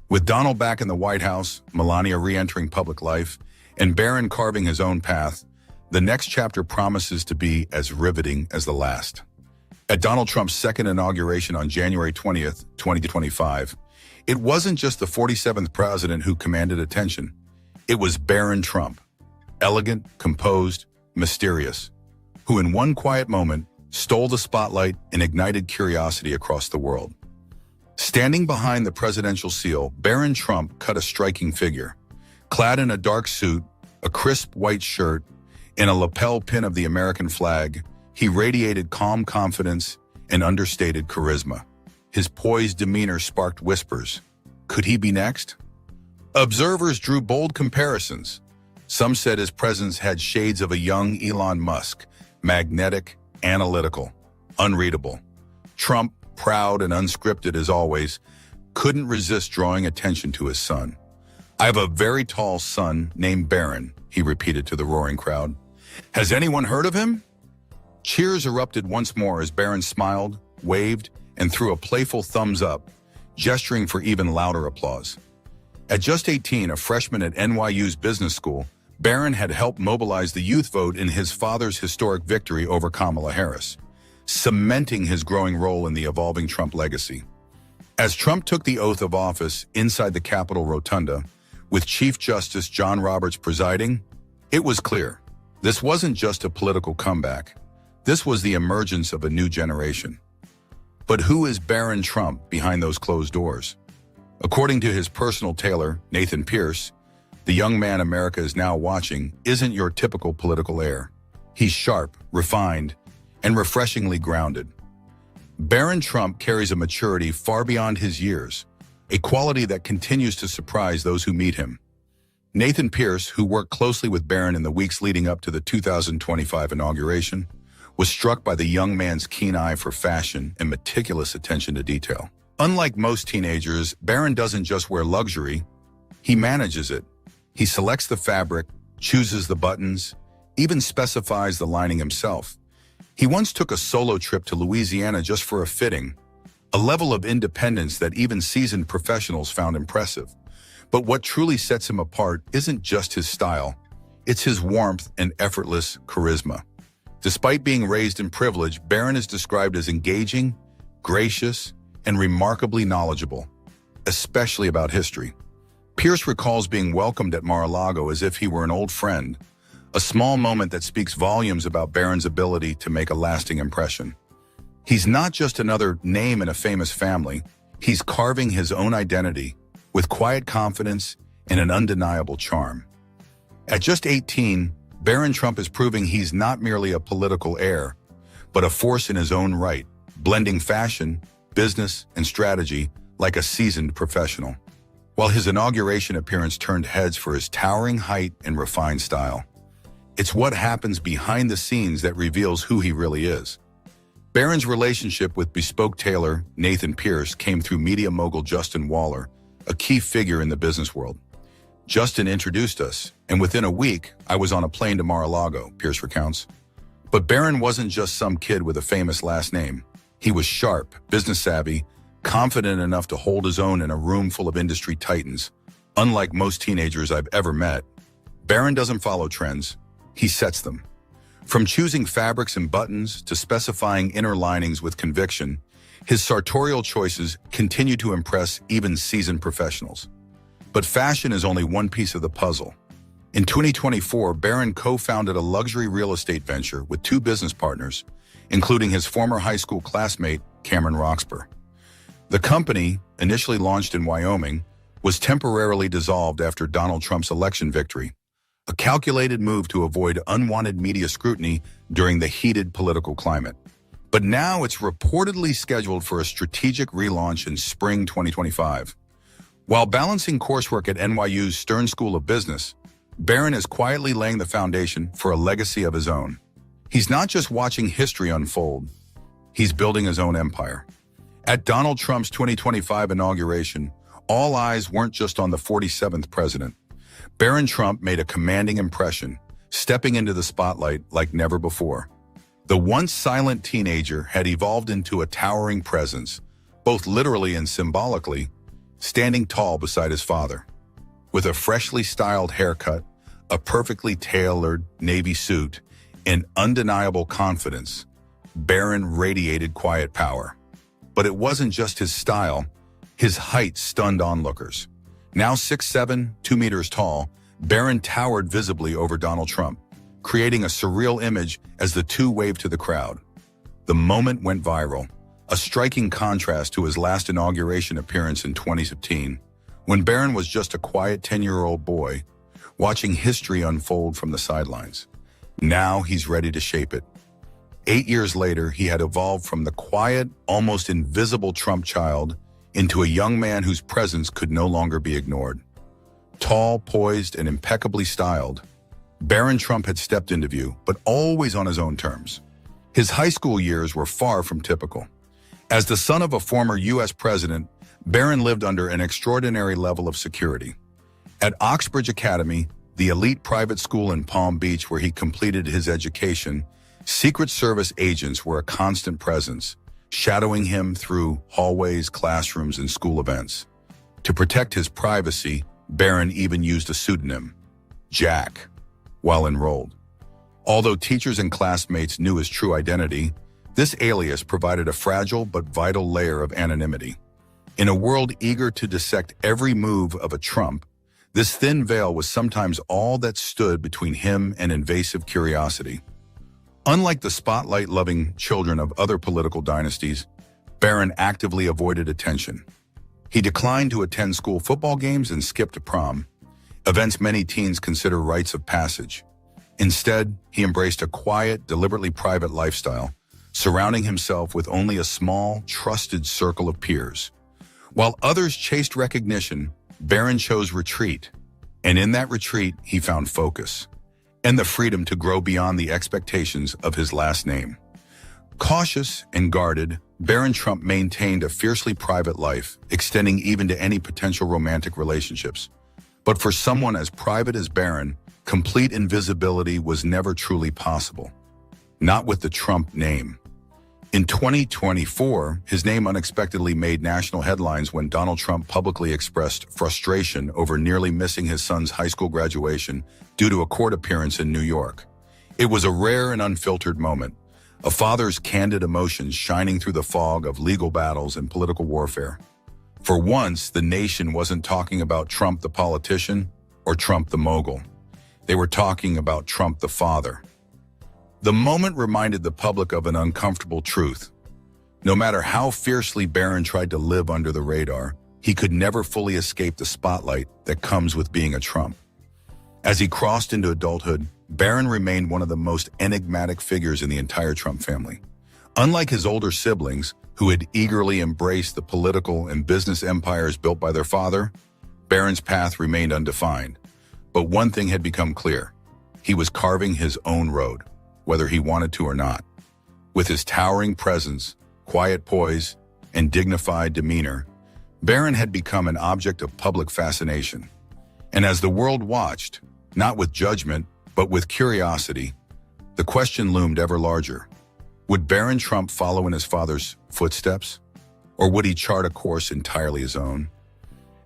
Speaker 1: With Donald back in the White House, Melania re-entering public life, and Barron carving his own path, the next chapter promises to be as riveting as the last. At Donald Trump's second inauguration on January 20th, 2025, it wasn't just the 47th president who commanded attention. It was Barron Trump, elegant, composed, mysterious, who in one quiet moment stole the spotlight and ignited curiosity across the world. Standing behind the presidential seal, Barron Trump cut a striking figure. Clad in a dark suit, a crisp white shirt, and a lapel pin of the American flag, he radiated calm confidence and understated charisma. His poised demeanor sparked whispers. Could he be next? Observers drew bold comparisons. Some said his presence had shades of a young Elon Musk, magnetic, analytical, unreadable. Trump, proud and unscripted as always, couldn't resist drawing attention to his son. "I have a very tall son named Barron," he repeated to the roaring crowd. "Has anyone heard of him?" Cheers erupted once more as Barron smiled, waved, and threw a playful thumbs up, gesturing for even louder applause. At just 18, a freshman at NYU's business school, Barron had helped mobilize the youth vote in his father's historic victory over Kamala Harris, cementing his growing role in the evolving Trump legacy. As Trump took the oath of office inside the Capitol Rotunda, with Chief Justice John Roberts presiding, it was clear. This wasn't just a political comeback. This was the emergence of a new generation. But who is Barron Trump behind those closed doors? According to his personal tailor, Nathan Pierce, the young man America is now watching isn't your typical political heir. He's sharp, refined, and refreshingly grounded. Barron Trump carries a maturity far beyond his years, a quality that continues to surprise those who meet him. Nathan Pierce, who worked closely with Barron in the weeks leading up to the 2025 inauguration, was struck by the young man's keen eye for fashion and meticulous attention to detail. Unlike most teenagers, Barron doesn't just wear luxury, he manages it. He selects the fabric, chooses the buttons, even specifies the lining himself. He once took a solo trip to Louisiana just for a fitting, a level of independence that even seasoned professionals found impressive. But what truly sets him apart isn't just his style, it's his warmth and effortless charisma. Despite being raised in privilege, Barron is described as engaging, gracious, and remarkably knowledgeable, especially about history. Pierce recalls being welcomed at Mar-a-Lago as if he were an old friend, a small moment that speaks volumes about Barron's ability to make a lasting impression. He's not just another name in a famous family, he's carving his own identity with quiet confidence and an undeniable charm. At just 18, Barron Trump is proving he's not merely a political heir, but a force in his own right, blending fashion, business, and strategy like a seasoned professional. While his inauguration appearance turned heads for his towering height and refined style, it's what happens behind the scenes that reveals who he really is. Barron's relationship with bespoke tailor Nathan Pierce came through media mogul Justin Waller, a key figure in the business world. Justin introduced us, and within a week, I was on a plane to Mar-a-Lago, Pierce recounts. But Barron wasn't just some kid with a famous last name. He was sharp, business savvy, confident enough to hold his own in a room full of industry titans. Unlike most teenagers I've ever met, Barron doesn't follow trends, he sets them. From choosing fabrics and buttons to specifying inner linings with conviction, his sartorial choices continue to impress even seasoned professionals. But fashion is only one piece of the puzzle. In 2024, Barron co-founded a luxury real estate venture with two business partners, including his former high school classmate, Cameron Roxburgh. The company, initially launched in Wyoming, was temporarily dissolved after Donald Trump's election victory, a calculated move to avoid unwanted media scrutiny during the heated political climate. But now it's reportedly scheduled for a strategic relaunch in spring 2025. While balancing coursework at NYU's Stern School of Business, Barron is quietly laying the foundation for a legacy of his own. He's not just watching history unfold, he's building his own empire. At Donald Trump's 2025 inauguration, all eyes weren't just on the 47th president. Barron Trump made a commanding impression, stepping into the spotlight like never before. The once silent teenager had evolved into a towering presence, both literally and symbolically, standing tall beside his father. With a freshly styled haircut, a perfectly tailored navy suit, and undeniable confidence, Barron radiated quiet power. But it wasn't just his style, his height stunned onlookers. Now 6'7", 2 meters tall, Barron towered visibly over Donald Trump, creating a surreal image as the two waved to the crowd. The moment went viral, a striking contrast to his last inauguration appearance in 2015, when Barron was just a quiet 10-year-old boy, watching history unfold from the sidelines. Now he's ready to shape it. 8 years later, he had evolved from the quiet, almost invisible Trump child into a young man whose presence could no longer be ignored. Tall, poised, and impeccably styled, Barron Trump had stepped into view, but always on his own terms. His high school years were far from typical. As the son of a former U.S. president, Barron lived under an extraordinary level of security. At Oxbridge Academy, the elite private school in Palm Beach where he completed his education, Secret Service agents were a constant presence, shadowing him through hallways, classrooms, and school events. To protect his privacy, Barron even used a pseudonym, Jack, while enrolled. Although teachers and classmates knew his true identity, this alias provided a fragile but vital layer of anonymity. In a world eager to dissect every move of a Trump, this thin veil was sometimes all that stood between him and invasive curiosity. Unlike the spotlight-loving children of other political dynasties, Barron actively avoided attention. He declined to attend school football games and skipped prom, events many teens consider rites of passage. Instead, he embraced a quiet, deliberately private lifestyle, surrounding himself with only a small, trusted circle of peers. While others chased recognition, Barron chose retreat, and in that retreat, he found focus and the freedom to grow beyond the expectations of his last name. Cautious and guarded, Barron Trump maintained a fiercely private life, extending even to any potential romantic relationships. But for someone as private as Barron, complete invisibility was never truly possible. Not with the Trump name. In 2024, his name unexpectedly made national headlines when Donald Trump publicly expressed frustration over nearly missing his son's high school graduation due to a court appearance in New York. It was a rare and unfiltered moment, a father's candid emotions shining through the fog of legal battles and political warfare. For once, the nation wasn't talking about Trump the politician or Trump the mogul. They were talking about Trump the father. The moment reminded the public of an uncomfortable truth. No matter how fiercely Barron tried to live under the radar, he could never fully escape the spotlight that comes with being a Trump. As he crossed into adulthood, Barron remained one of the most enigmatic figures in the entire Trump family. Unlike his older siblings, who had eagerly embraced the political and business empires built by their father, Barron's path remained undefined. But one thing had become clear. He was carving his own road, whether he wanted to or not. With his towering presence, quiet poise, and dignified demeanor, Barron had become an object of public fascination. And as the world watched, not with judgment, but with curiosity, the question loomed ever larger. Would Barron Trump follow in his father's footsteps? Or would he chart a course entirely his own?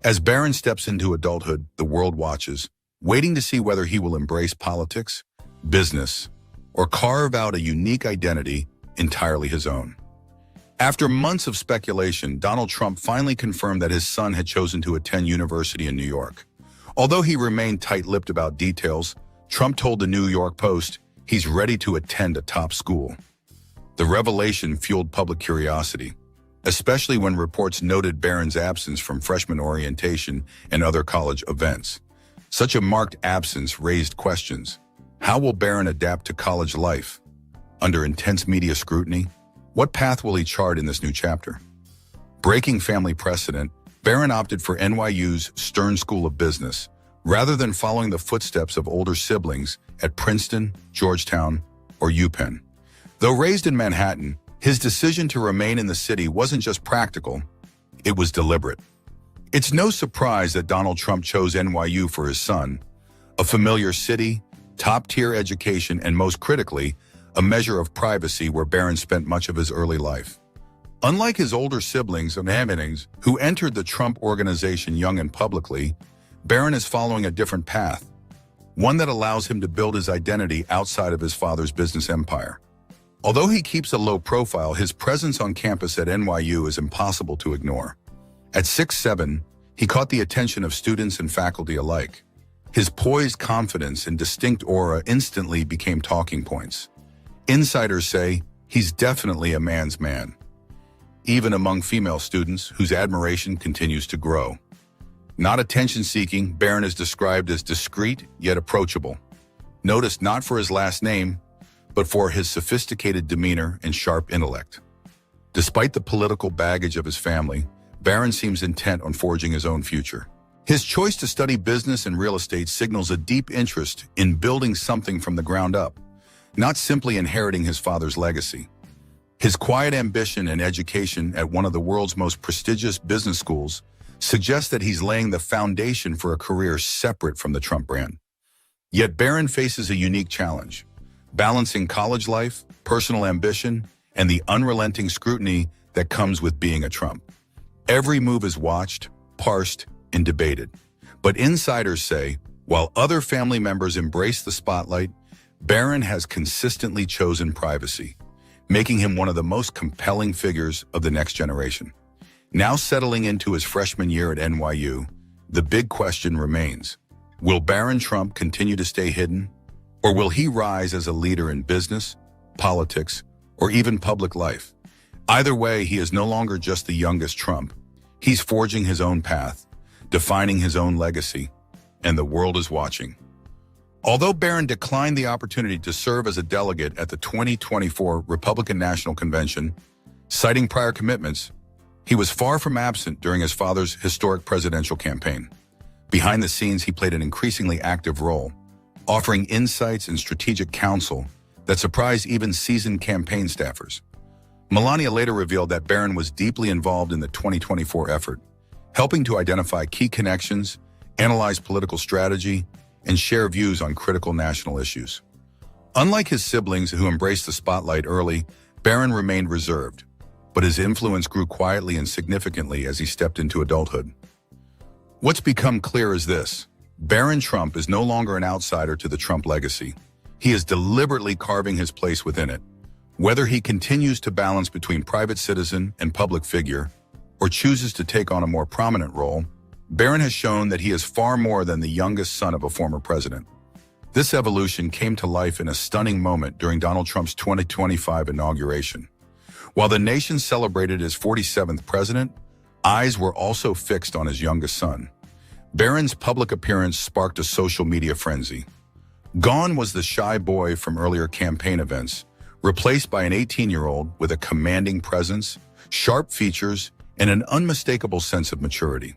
Speaker 1: As Barron steps into adulthood, the world watches, waiting to see whether he will embrace politics, business, or carve out a unique identity entirely his own. After months of speculation, Donald Trump finally confirmed that his son had chosen to attend university in New York. Although he remained tight-lipped about details, Trump told the New York Post he's ready to attend a top school. The revelation fueled public curiosity, especially when reports noted Barron's absence from freshman orientation and other college events. Such a marked absence raised questions. How will Barron adapt to college life? Under intense media scrutiny, what path will he chart in this new chapter? Breaking family precedent, Barron opted for NYU's Stern School of Business, rather than following the footsteps of older siblings at Princeton, Georgetown, or UPenn. Though raised in Manhattan, his decision to remain in the city wasn't just practical, it was deliberate. It's no surprise that Donald Trump chose NYU for his son, a familiar city, top-tier education, and most critically, a measure of privacy where Barron spent much of his early life. Unlike his older siblings and siblings who entered the Trump organization young and publicly, Barron is following a different path, one that allows him to build his identity outside of his father's business empire. Although he keeps a low profile, his presence on campus at NYU is impossible to ignore. At 6'7", he caught the attention of students and faculty alike. His poised confidence and distinct aura instantly became talking points. Insiders say he's definitely a man's man, even among female students whose admiration continues to grow. Not attention-seeking, Barron is described as discreet yet approachable, noticed not for his last name, but for his sophisticated demeanor and sharp intellect. Despite the political baggage of his family, Barron seems intent on forging his own future. His choice to study business and real estate signals a deep interest in building something from the ground up, not simply inheriting his father's legacy. His quiet ambition and education at one of the world's most prestigious business schools suggests that he's laying the foundation for a career separate from the Trump brand. Yet Barron faces a unique challenge, balancing college life, personal ambition, and the unrelenting scrutiny that comes with being a Trump. Every move is watched, parsed, and debated. But insiders say, while other family members embrace the spotlight, Barron has consistently chosen privacy, making him one of the most compelling figures of the next generation. Now settling into his freshman year at NYU, the big question remains, will Barron Trump continue to stay hidden, or will he rise as a leader in business, politics, or even public life? Either way, he is no longer just the youngest Trump. He's forging his own path, defining his own legacy, and the world is watching. Although Barron declined the opportunity to serve as a delegate at the 2024 Republican National Convention, citing prior commitments, he was far from absent during his father's historic presidential campaign. Behind the scenes, he played an increasingly active role, offering insights and strategic counsel that surprised even seasoned campaign staffers. Melania later revealed that Barron was deeply involved in the 2024 effort, helping to identify key connections, analyze political strategy, and share views on critical national issues. Unlike his siblings who embraced the spotlight early, Barron remained reserved, but his influence grew quietly and significantly as he stepped into adulthood. What's become clear is this: Barron Trump is no longer an outsider to the Trump legacy. He is deliberately carving his place within it. Whether he continues to balance between private citizen and public figure, or chooses to take on a more prominent role, Barron has shown that he is far more than the youngest son of a former president. This evolution came to life in a stunning moment during Donald Trump's 2025 inauguration. While the nation celebrated his 47th president, eyes were also fixed on his youngest son. Barron's public appearance sparked a social media frenzy. Gone was the shy boy from earlier campaign events, replaced by an 18-year-old with a commanding presence, sharp features, and an unmistakable sense of maturity.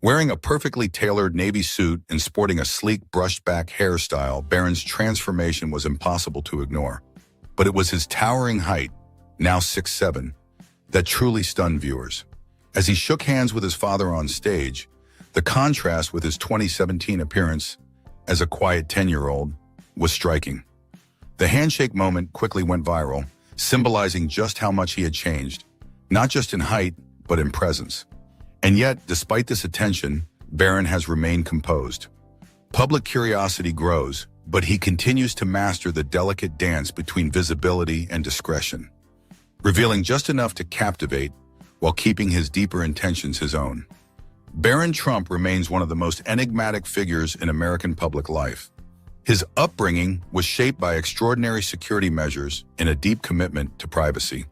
Speaker 1: Wearing a perfectly tailored navy suit and sporting a sleek brushed-back hairstyle, Barron's transformation was impossible to ignore. But it was his towering height, now 6'7", that truly stunned viewers. As he shook hands with his father on stage, the contrast with his 2017 appearance as a quiet 10-year-old was striking. The handshake moment quickly went viral, symbolizing just how much he had changed, not just in height, but in presence. And yet, despite this attention, Barron has remained composed. Public curiosity grows, but he continues to master the delicate dance between visibility and discretion, revealing just enough to captivate while keeping his deeper intentions his own. Barron Trump remains one of the most enigmatic figures in American public life. His upbringing was shaped by extraordinary security measures and a deep commitment to privacy.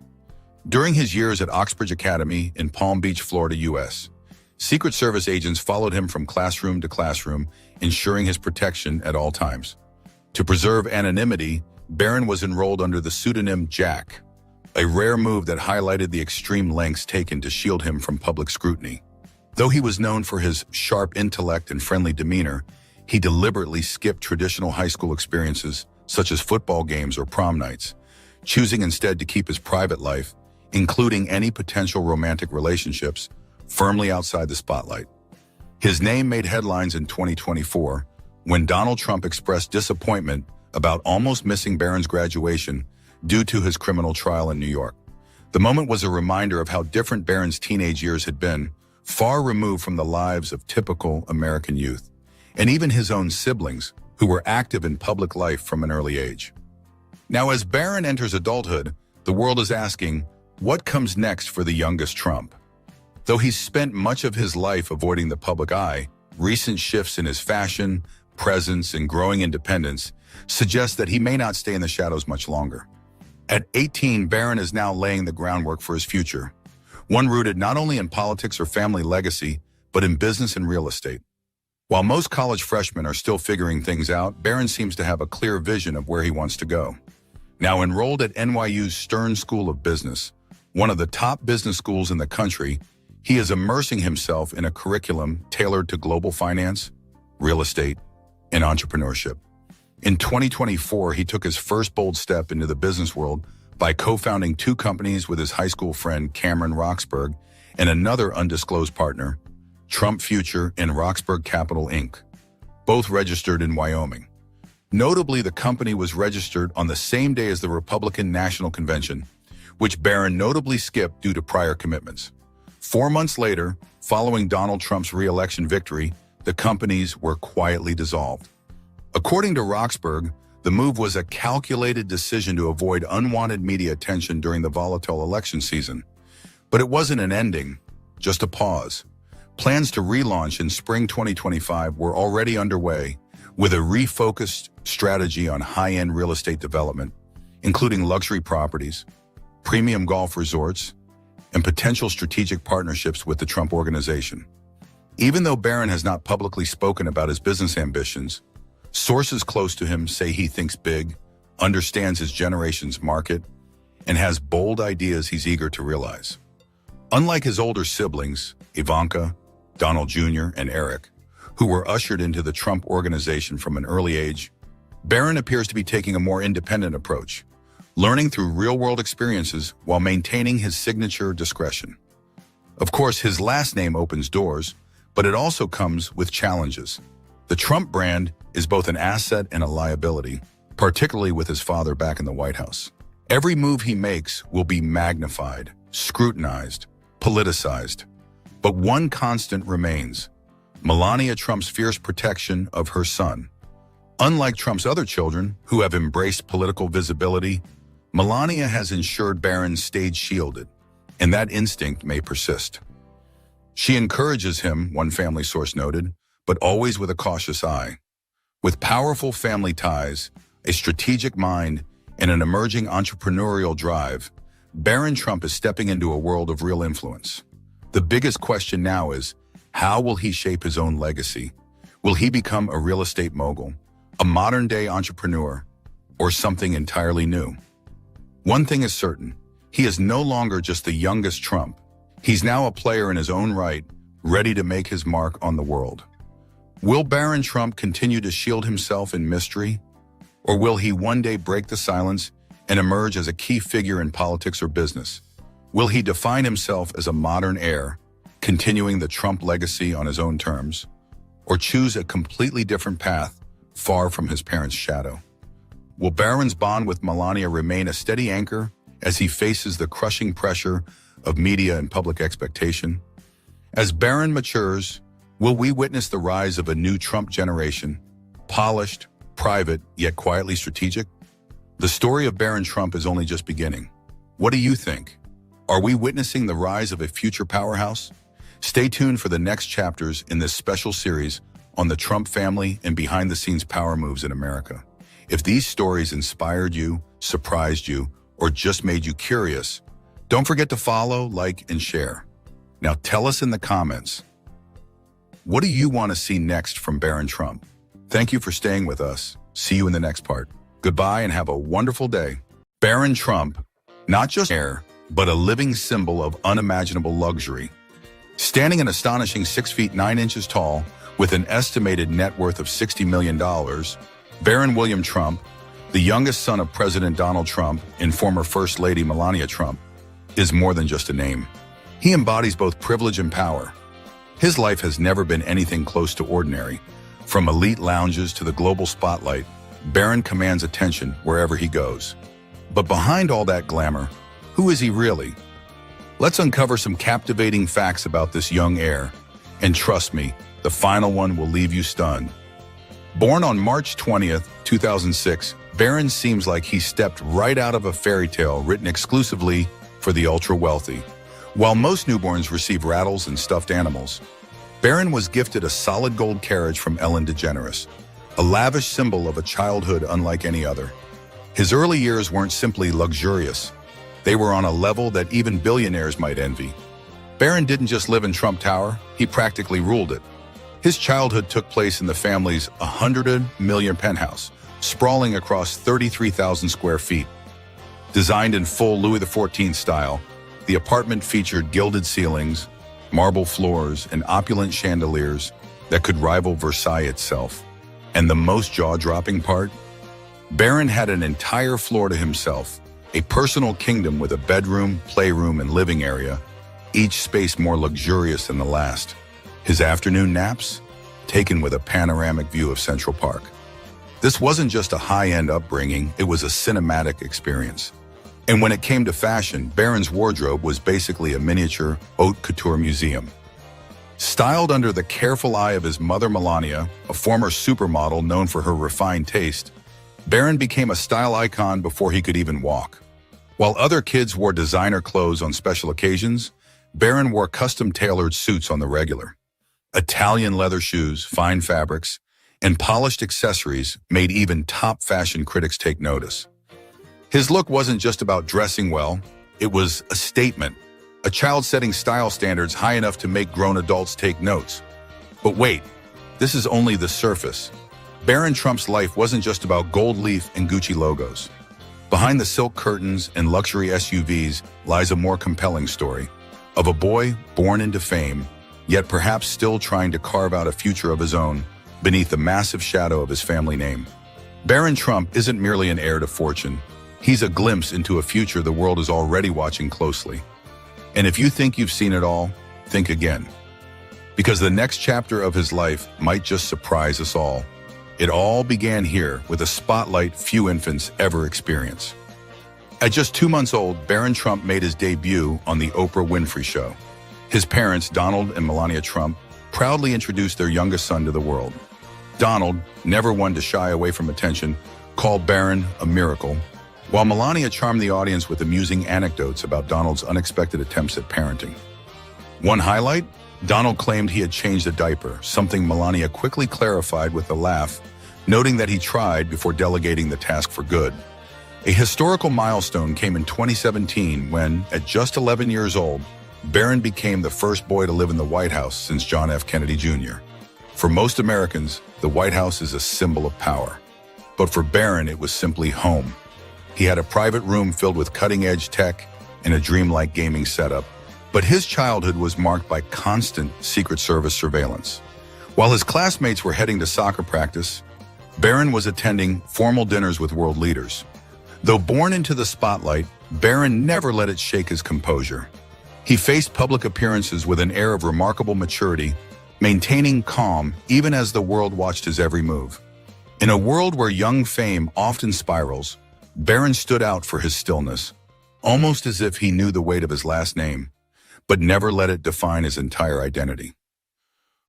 Speaker 1: During his years at Oxbridge Academy in Palm Beach, Florida, U.S., Secret Service agents followed him from classroom to classroom, ensuring his protection at all times. To preserve anonymity, Barron was enrolled under the pseudonym Jack, a rare move that highlighted the extreme lengths taken to shield him from public scrutiny. Though he was known for his sharp intellect and friendly demeanor, he deliberately skipped traditional high school experiences such as football games or prom nights, choosing instead to keep his private life, including any potential romantic relationships, firmly outside the spotlight. His name made headlines in 2024 when Donald Trump expressed disappointment about almost missing Barron's graduation due to his criminal trial in New York. The moment was a reminder of how different Barron's teenage years had been, far removed from the lives of typical American youth, and even his own siblings, who were active in public life from an early age. Now, as Barron enters adulthood, the world is asking, what comes next for the youngest Trump? Though he's spent much of his life avoiding the public eye, recent shifts in his fashion, presence, and growing independence suggest that he may not stay in the shadows much longer. At 18, Barron is now laying the groundwork for his future, one rooted not only in politics or family legacy, but in business and real estate. While most college freshmen are still figuring things out, Barron seems to have a clear vision of where he wants to go. Now enrolled at NYU's Stern School of Business, one of the top business schools in the country, he is immersing himself in a curriculum tailored to global finance, real estate, and entrepreneurship. In 2024, he took his first bold step into the business world by co-founding 2 companies with his high school friend Cameron Roxburgh and another undisclosed partner, Trump Future and Roxburgh Capital Inc., both registered in Wyoming. Notably, the company was registered on the same day as the Republican National Convention, which Barron notably skipped due to prior commitments. 4 months later, following Donald Trump's re-election victory, the companies were quietly dissolved. According to Roxburgh, the move was a calculated decision to avoid unwanted media attention during the volatile election season. But it wasn't an ending, just a pause. Plans to relaunch in spring 2025 were already underway, with a refocused strategy on high-end real estate development, including luxury properties, premium golf resorts, and potential strategic partnerships with the Trump Organization. Even though Barron has not publicly spoken about his business ambitions, sources close to him say he thinks big, understands his generation's market, and has bold ideas he's eager to realize. Unlike his older siblings, Ivanka, Donald Jr., and Eric, who were ushered into the Trump Organization from an early age, Barron appears to be taking a more independent approach, learning through real-world experiences while maintaining his signature discretion. Of course, his last name opens doors, but it also comes with challenges. The Trump brand is both an asset and a liability, particularly with his father back in the White House. Every move he makes will be magnified, scrutinized, politicized. But one constant remains: Melania Trump's fierce protection of her son. Unlike Trump's other children, who have embraced political visibility, Melania has ensured Barron stayed shielded, and that instinct may persist. She encourages him, one family source noted, but always with a cautious eye. With powerful family ties, a strategic mind, and an emerging entrepreneurial drive, Barron Trump is stepping into a world of real influence. The biggest question now is, how will he shape his own legacy? Will he become a real estate mogul, a modern-day entrepreneur, or something entirely new? One thing is certain: he is no longer just the youngest Trump. He's now a player in his own right, ready to make his mark on the world. Will Barron Trump continue to shield himself in mystery? Or will he one day break the silence and emerge as a key figure in politics or business? Will he define himself as a modern heir, continuing the Trump legacy on his own terms, or choose a completely different path far from his parents' shadow? Will Barron's bond with Melania remain a steady anchor as he faces the crushing pressure of media and public expectation? As Barron matures, will we witness the rise of a new Trump generation, polished, private, yet quietly strategic? The story of Barron Trump is only just beginning. What do you think? Are we witnessing the rise of a future powerhouse? Stay tuned for the next chapters in this special series on the Trump family and behind-the-scenes power moves in America. If these stories inspired you, surprised you, or just made you curious, don't forget to follow, like, and share. Now tell us in the comments, what do you want to see next from Barron Trump? Thank you for staying with us. See you in the next part. Goodbye and have a wonderful day. Barron Trump, not just heir, but a living symbol of unimaginable luxury. Standing an astonishing 6 feet 9 inches tall, with an estimated net worth of $60 million, Barron William Trump, the youngest son of President Donald Trump and former First Lady Melania Trump, is more than just a name. He embodies both privilege and power. His life has never been anything close to ordinary. From elite lounges to the global spotlight, Barron commands attention wherever he goes. But behind all that glamour, who is he really? Let's uncover some captivating facts about this young heir. And trust me, the final one will leave you stunned. Born on March 20th, 2006, Barron seems like he stepped right out of a fairy tale written exclusively for the ultra-wealthy. While most newborns receive rattles and stuffed animals, Barron was gifted a solid gold carriage from Ellen DeGeneres, a lavish symbol of a childhood unlike any other. His early years weren't simply luxurious. They were on a level that even billionaires might envy. Barron didn't just live in Trump Tower, he practically ruled it. His childhood took place in the family's $100 million penthouse, sprawling across 33,000 square feet. Designed in full Louis XIV style, the apartment featured gilded ceilings, marble floors, and opulent chandeliers that could rival Versailles itself. And the most jaw-dropping part? Barron had an entire floor to himself, a personal kingdom with a bedroom, playroom, and living area, each space more luxurious than the last. His afternoon naps, taken with a panoramic view of Central Park. This wasn't just a high-end upbringing, it was a cinematic experience. And when it came to fashion, Barron's wardrobe was basically a miniature haute couture museum. Styled under the careful eye of his mother Melania, a former supermodel known for her refined taste, Barron became a style icon before he could even walk. While other kids wore designer clothes on special occasions, Barron wore custom-tailored suits on the regular. Italian leather shoes, fine fabrics, and polished accessories made even top fashion critics take notice. His look wasn't just about dressing well, it was a statement, a child setting style standards high enough to make grown adults take notes. But wait, this is only the surface. Barron Trump's life wasn't just about gold leaf and Gucci logos. Behind the silk curtains and luxury SUVs lies a more compelling story of a boy born into fame, yet perhaps still trying to carve out a future of his own beneath the massive shadow of his family name. Barron Trump isn't merely an heir to fortune. He's a glimpse into a future the world is already watching closely. And if you think you've seen it all, think again. Because the next chapter of his life might just surprise us all. It all began here with a spotlight few infants ever experience. At just 2 months old, Barron Trump made his debut on the Oprah Winfrey Show. His parents, Donald and Melania Trump, proudly introduced their youngest son to the world. Donald, never one to shy away from attention, called Barron a miracle, while Melania charmed the audience with amusing anecdotes about Donald's unexpected attempts at parenting. One highlight? Donald claimed he had changed a diaper, something Melania quickly clarified with a laugh, noting that he tried before delegating the task for good. A historical milestone came in 2017 when, at just 11 years old, Barron became the first boy to live in the White House since John F. Kennedy Jr. For most Americans, the White House is a symbol of power. But for Barron, it was simply home. He had a private room filled with cutting-edge tech and a dreamlike gaming setup, but his childhood was marked by constant Secret Service surveillance. While his classmates were heading to soccer practice, Barron was attending formal dinners with world leaders. Though born into the spotlight, Barron never let it shake his composure. He faced public appearances with an air of remarkable maturity, maintaining calm even as the world watched his every move. In a world where young fame often spirals, Barron stood out for his stillness, almost as if he knew the weight of his last name, but never let it define his entire identity.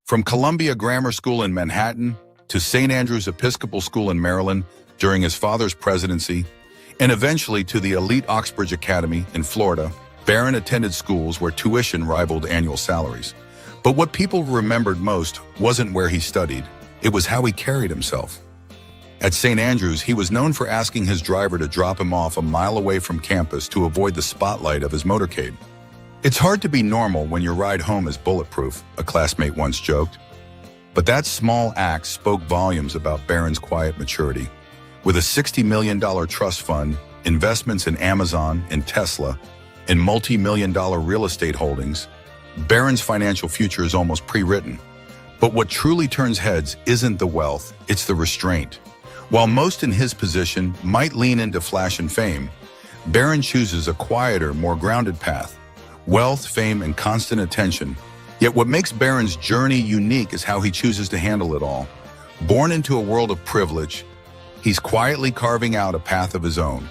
Speaker 1: From Columbia Grammar School in Manhattan to St. Andrew's Episcopal School in Maryland during his father's presidency, and eventually to the elite Oxbridge Academy in Florida, Barron attended schools where tuition rivaled annual salaries. But what people remembered most wasn't where he studied, it was how he carried himself. At St. Andrews, he was known for asking his driver to drop him off a mile away from campus to avoid the spotlight of his motorcade. "It's hard to be normal when your ride home is bulletproof," a classmate once joked. But that small act spoke volumes about Barron's quiet maturity. With a $60 million trust fund, investments in Amazon and Tesla, and multi-million-dollar real estate holdings, Barron's financial future is almost pre-written. But what truly turns heads isn't the wealth, it's the restraint. While most in his position might lean into flash and fame, Barron chooses a quieter, more grounded path. Wealth, fame, and constant attention. Yet what makes Barron's journey unique is how he chooses to handle it all. Born into a world of privilege, he's quietly carving out a path of his own.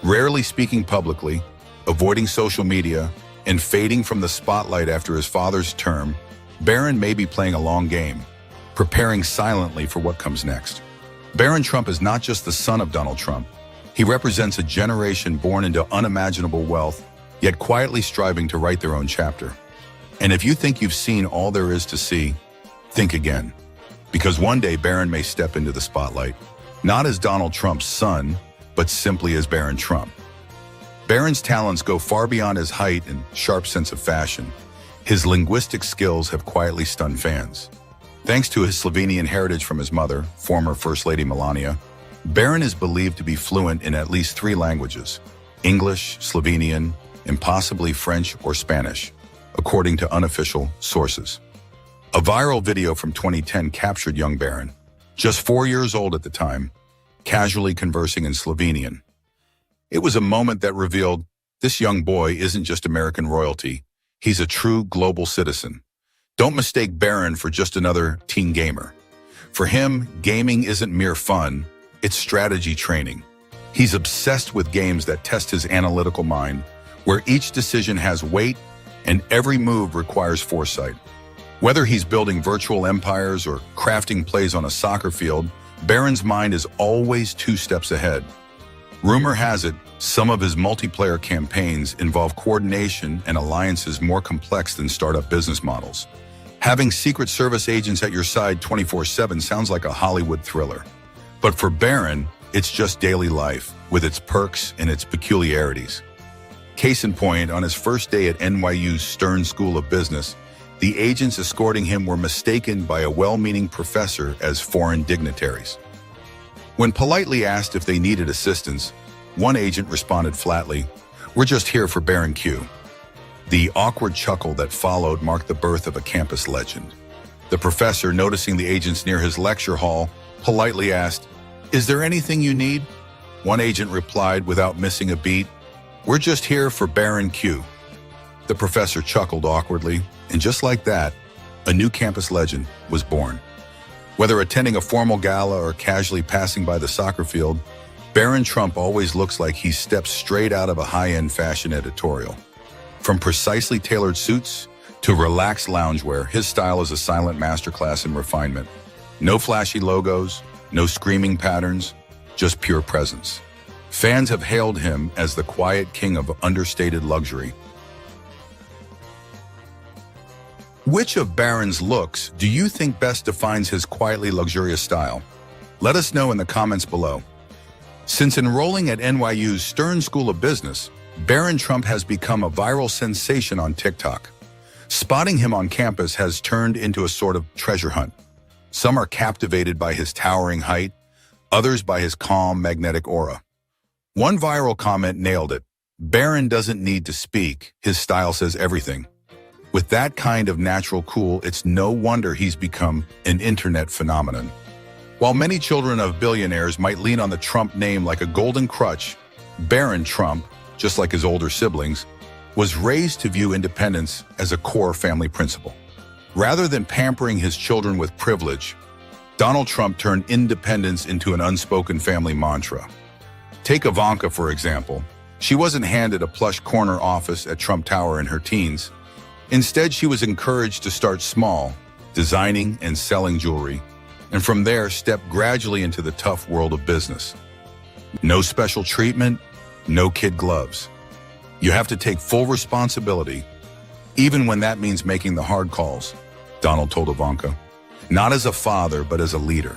Speaker 1: Rarely speaking publicly, avoiding social media, and fading from the spotlight after his father's term, Barron may be playing a long game, preparing silently for what comes next. Barron Trump is not just the son of Donald Trump. He represents a generation born into unimaginable wealth, yet quietly striving to write their own chapter. And if you think you've seen all there is to see, think again. Because one day Barron may step into the spotlight, not as Donald Trump's son, but simply as Barron Trump. Barron's talents go far beyond his height and sharp sense of fashion. His linguistic skills have quietly stunned fans. Thanks to his Slovenian heritage from his mother, former First Lady Melania, Barron is believed to be fluent in at least 3 languages: English, Slovenian, and possibly French or Spanish, according to unofficial sources. A viral video from 2010 captured young Barron, just 4 years old at the time, casually conversing in Slovenian. It was a moment that revealed this young boy isn't just American royalty, he's a true global citizen. Don't mistake Barron for just another teen gamer. For him, gaming isn't mere fun, it's strategy training. He's obsessed with games that test his analytical mind, where each decision has weight and every move requires foresight. Whether he's building virtual empires or crafting plays on a soccer field, Barron's mind is always 2 steps ahead. Rumor has it, some of his multiplayer campaigns involve coordination and alliances more complex than startup business models. Having Secret Service agents at your side 24/7 sounds like a Hollywood thriller. But for Barron, it's just daily life, with its perks and its peculiarities. Case in point, on his first day at NYU's Stern School of Business, the agents escorting him were mistaken by a well-meaning professor as foreign dignitaries. When politely asked if they needed assistance, one agent responded flatly, "We're just here for Barron Q." The awkward chuckle that followed marked the birth of a campus legend. The professor, noticing the agents near his lecture hall, politely asked, "Is there anything you need?" One agent replied without missing a beat, "We're just here for Barron Q." The professor chuckled awkwardly, and just like that, a new campus legend was born. Whether attending a formal gala or casually passing by the soccer field, Barron Trump always looks like he stepped straight out of a high-end fashion editorial. From precisely tailored suits to relaxed loungewear, his style is a silent masterclass in refinement. No flashy logos, no screaming patterns, just pure presence. Fans have hailed him as the quiet king of understated luxury. Which of Barron's looks do you think best defines his quietly luxurious style? Let us know in the comments below. Since enrolling at NYU's Stern School of Business, Barron Trump has become a viral sensation on TikTok. Spotting him on campus has turned into a sort of treasure hunt. Some are captivated by his towering height, others by his calm, magnetic aura. One viral comment nailed it. Barron doesn't need to speak, his style says everything. With that kind of natural cool, it's no wonder he's become an internet phenomenon. While many children of billionaires might lean on the Trump name like a golden crutch, Barron Trump, just like his older siblings, was raised to view independence as a core family principle. Rather than pampering his children with privilege, Donald Trump turned independence into an unspoken family mantra. Take Ivanka, for example. She wasn't handed a plush corner office at Trump Tower in her teens. Instead, she was encouraged to start small, designing and selling jewelry, and from there step gradually into the tough world of business. No special treatment, no kid gloves. You have to take full responsibility, even when that means making the hard calls, Donald told Ivanka. Not as a father, but as a leader.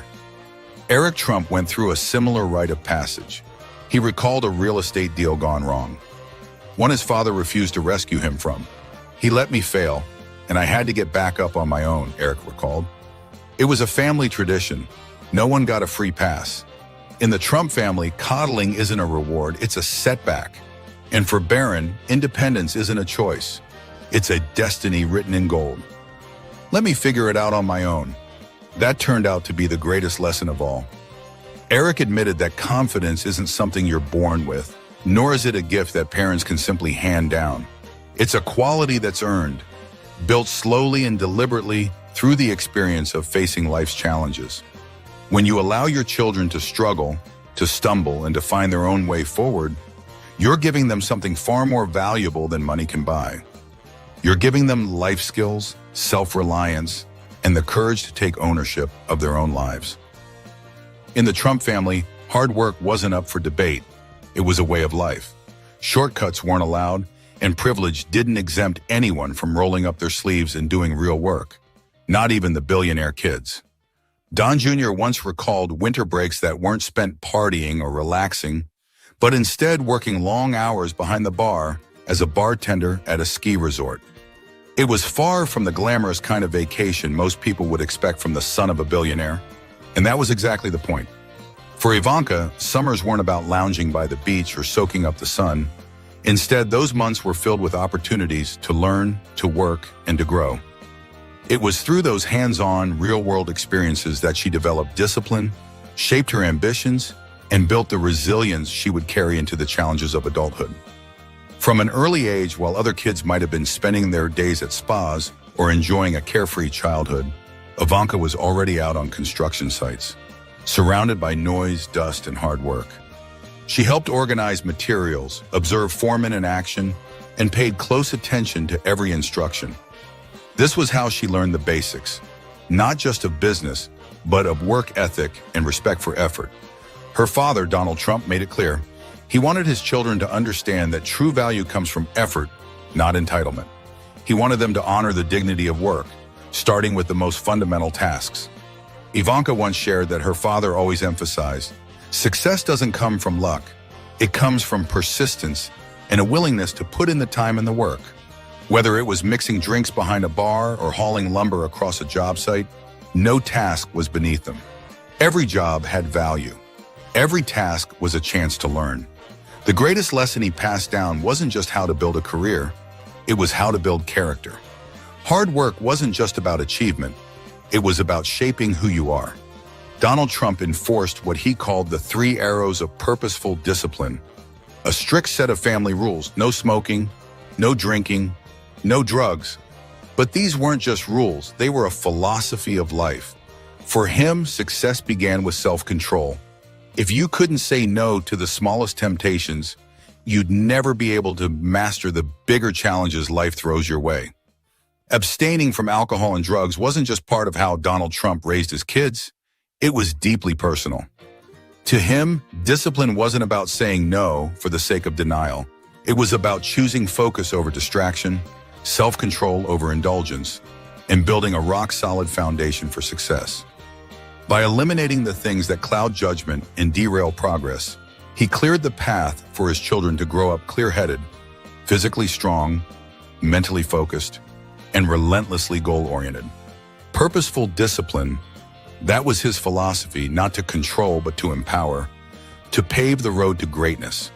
Speaker 1: Eric Trump went through a similar rite of passage. He recalled a real estate deal gone wrong, one his father refused to rescue him from. He let me fail, and I had to get back up on my own, Eric recalled. It was a family tradition. No one got a free pass. In the Trump family, coddling isn't a reward, it's a setback. And for Barron, independence isn't a choice. It's a destiny written in gold. Let me figure it out on my own. That turned out to be the greatest lesson of all. Eric admitted that confidence isn't something you're born with, nor is it a gift that parents can simply hand down. It's a quality that's earned, built slowly and deliberately through the experience of facing life's challenges. When you allow your children to struggle, to stumble, and to find their own way forward, you're giving them something far more valuable than money can buy. You're giving them life skills, self-reliance, and the courage to take ownership of their own lives. In the Trump family, hard work wasn't up for debate. It was a way of life. Shortcuts weren't allowed, and privilege didn't exempt anyone from rolling up their sleeves and doing real work, not even the billionaire kids. Don Jr. once recalled winter breaks that weren't spent partying or relaxing, but instead working long hours behind the bar as a bartender at a ski resort. It was far from the glamorous kind of vacation most people would expect from the son of a billionaire, and that was exactly the point. For Ivanka, summers weren't about lounging by the beach or soaking up the sun. Instead, those months were filled with opportunities to learn, to work, and to grow. It was through those hands-on, real-world experiences that she developed discipline, shaped her ambitions, and built the resilience she would carry into the challenges of adulthood. From an early age, while other kids might have been spending their days at spas or enjoying a carefree childhood, Ivanka was already out on construction sites, surrounded by noise, dust, and hard work. She helped organize materials, observe foremen in action, and paid close attention to every instruction. This was how she learned the basics, not just of business, but of work ethic and respect for effort. Her father, Donald Trump, made it clear. He wanted his children to understand that true value comes from effort, not entitlement. He wanted them to honor the dignity of work, starting with the most fundamental tasks. Ivanka once shared that her father always emphasized, success doesn't come from luck. It comes from persistence and a willingness to put in the time and the work. Whether it was mixing drinks behind a bar or hauling lumber across a job site, no task was beneath them. Every job had value. Every task was a chance to learn. The greatest lesson he passed down wasn't just how to build a career, it was how to build character. Hard work wasn't just about achievement, it was about shaping who you are. Donald Trump enforced what he called the 3 arrows of purposeful discipline, a strict set of family rules: no smoking, no drinking, no drugs. But these weren't just rules, they were a philosophy of life. For him, success began with self-control. If you couldn't say no to the smallest temptations, you'd never be able to master the bigger challenges life throws your way. Abstaining from alcohol and drugs wasn't just part of how Donald Trump raised his kids, it was deeply personal. To him, discipline wasn't about saying no for the sake of denial. It was about choosing focus over distraction, self-control over indulgence, and building a rock-solid foundation for success. By eliminating the things that cloud judgment and derail progress, he cleared the path for his children to grow up clear-headed, physically strong, mentally focused, and relentlessly goal-oriented. Purposeful discipline, that was his philosophy, not to control but to empower, to pave the road to greatness.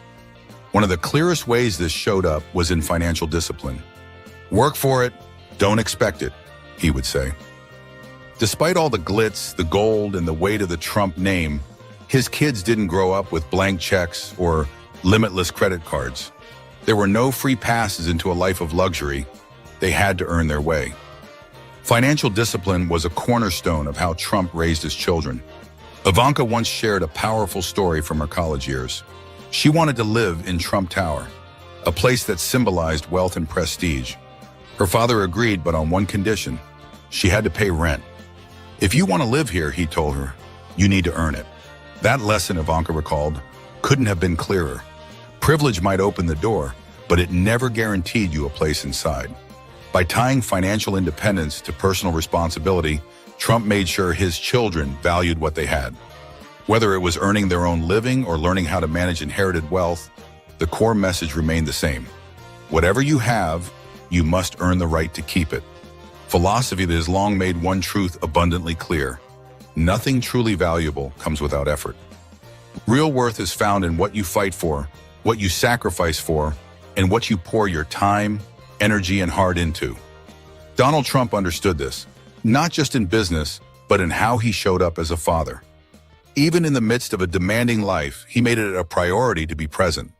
Speaker 1: One of the clearest ways this showed up was in financial discipline. Work for it, don't expect it, he would say. Despite all the glitz, the gold, and the weight of the Trump name, his kids didn't grow up with blank checks or limitless credit cards. There were no free passes into a life of luxury. They had to earn their way. Financial discipline was a cornerstone of how Trump raised his children. Ivanka once shared a powerful story from her college years. She wanted to live in Trump Tower, a place that symbolized wealth and prestige. Her father agreed, but on one condition: she had to pay rent. "If you want to live here," he told her, "you need to earn it." That lesson, Ivanka recalled, couldn't have been clearer. Privilege might open the door, but it never guaranteed you a place inside. By tying financial independence to personal responsibility, Trump made sure his children valued what they had. Whether it was earning their own living or learning how to manage inherited wealth, the core message remained the same. Whatever you have, you must earn the right to keep it. Philosophy that has long made one truth abundantly clear: nothing truly valuable comes without effort. Real worth is found in what you fight for, what you sacrifice for, and what you pour your time, energy, and heart into. Donald Trump understood this, not just in business, but in how he showed up as a father. Even in the midst of a demanding life, he made it a priority to be present.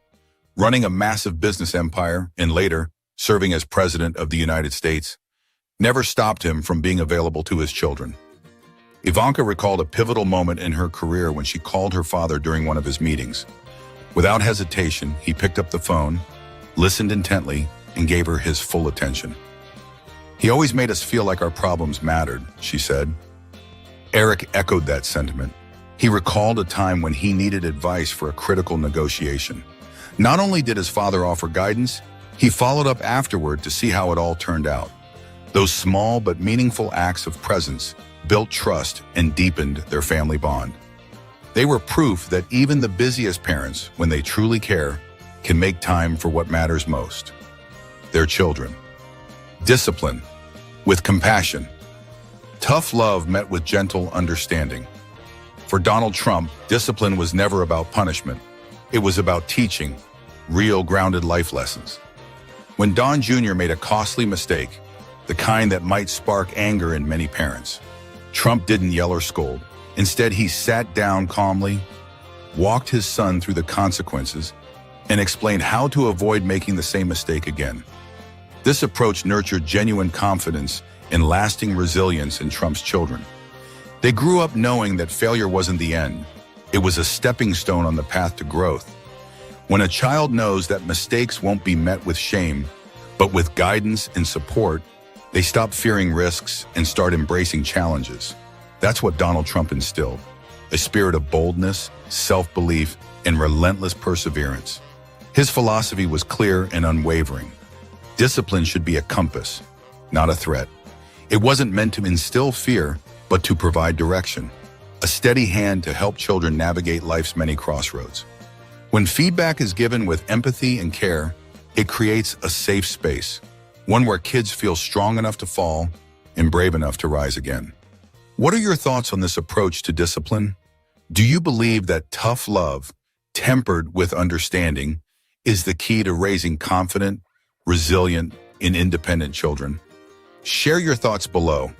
Speaker 1: Running a massive business empire, and later, serving as President of the United States, never stopped him from being available to his children. Ivanka recalled a pivotal moment in her career when she called her father during one of his meetings. Without hesitation, he picked up the phone, listened intently, and gave her his full attention. "He always made us feel like our problems mattered," she said. Eric echoed that sentiment. He recalled a time when he needed advice for a critical negotiation. Not only did his father offer guidance, he followed up afterward to see how it all turned out. Those small but meaningful acts of presence built trust and deepened their family bond. They were proof that even the busiest parents, when they truly care, can make time for what matters most: their children. Discipline, with compassion. Tough love met with gentle understanding. For Donald Trump, discipline was never about punishment. It was about teaching real grounded life lessons. When Don Jr. made a costly mistake, the kind that might spark anger in many parents, Trump didn't yell or scold. Instead, he sat down calmly, walked his son through the consequences, and explained how to avoid making the same mistake again. This approach nurtured genuine confidence and lasting resilience in Trump's children. They grew up knowing that failure wasn't the end. It was a stepping stone on the path to growth. When a child knows that mistakes won't be met with shame, but with guidance and support, they stop fearing risks and start embracing challenges. That's what Donald Trump instilled: a spirit of boldness, self-belief, and relentless perseverance. His philosophy was clear and unwavering. Discipline should be a compass, not a threat. It wasn't meant to instill fear, but to provide direction, a steady hand to help children navigate life's many crossroads. When feedback is given with empathy and care, it creates a safe space, one where kids feel strong enough to fall and brave enough to rise again. What are your thoughts on this approach to discipline? Do you believe that tough love, tempered with understanding, is the key to raising confident, resilient, and independent children? Share your thoughts below.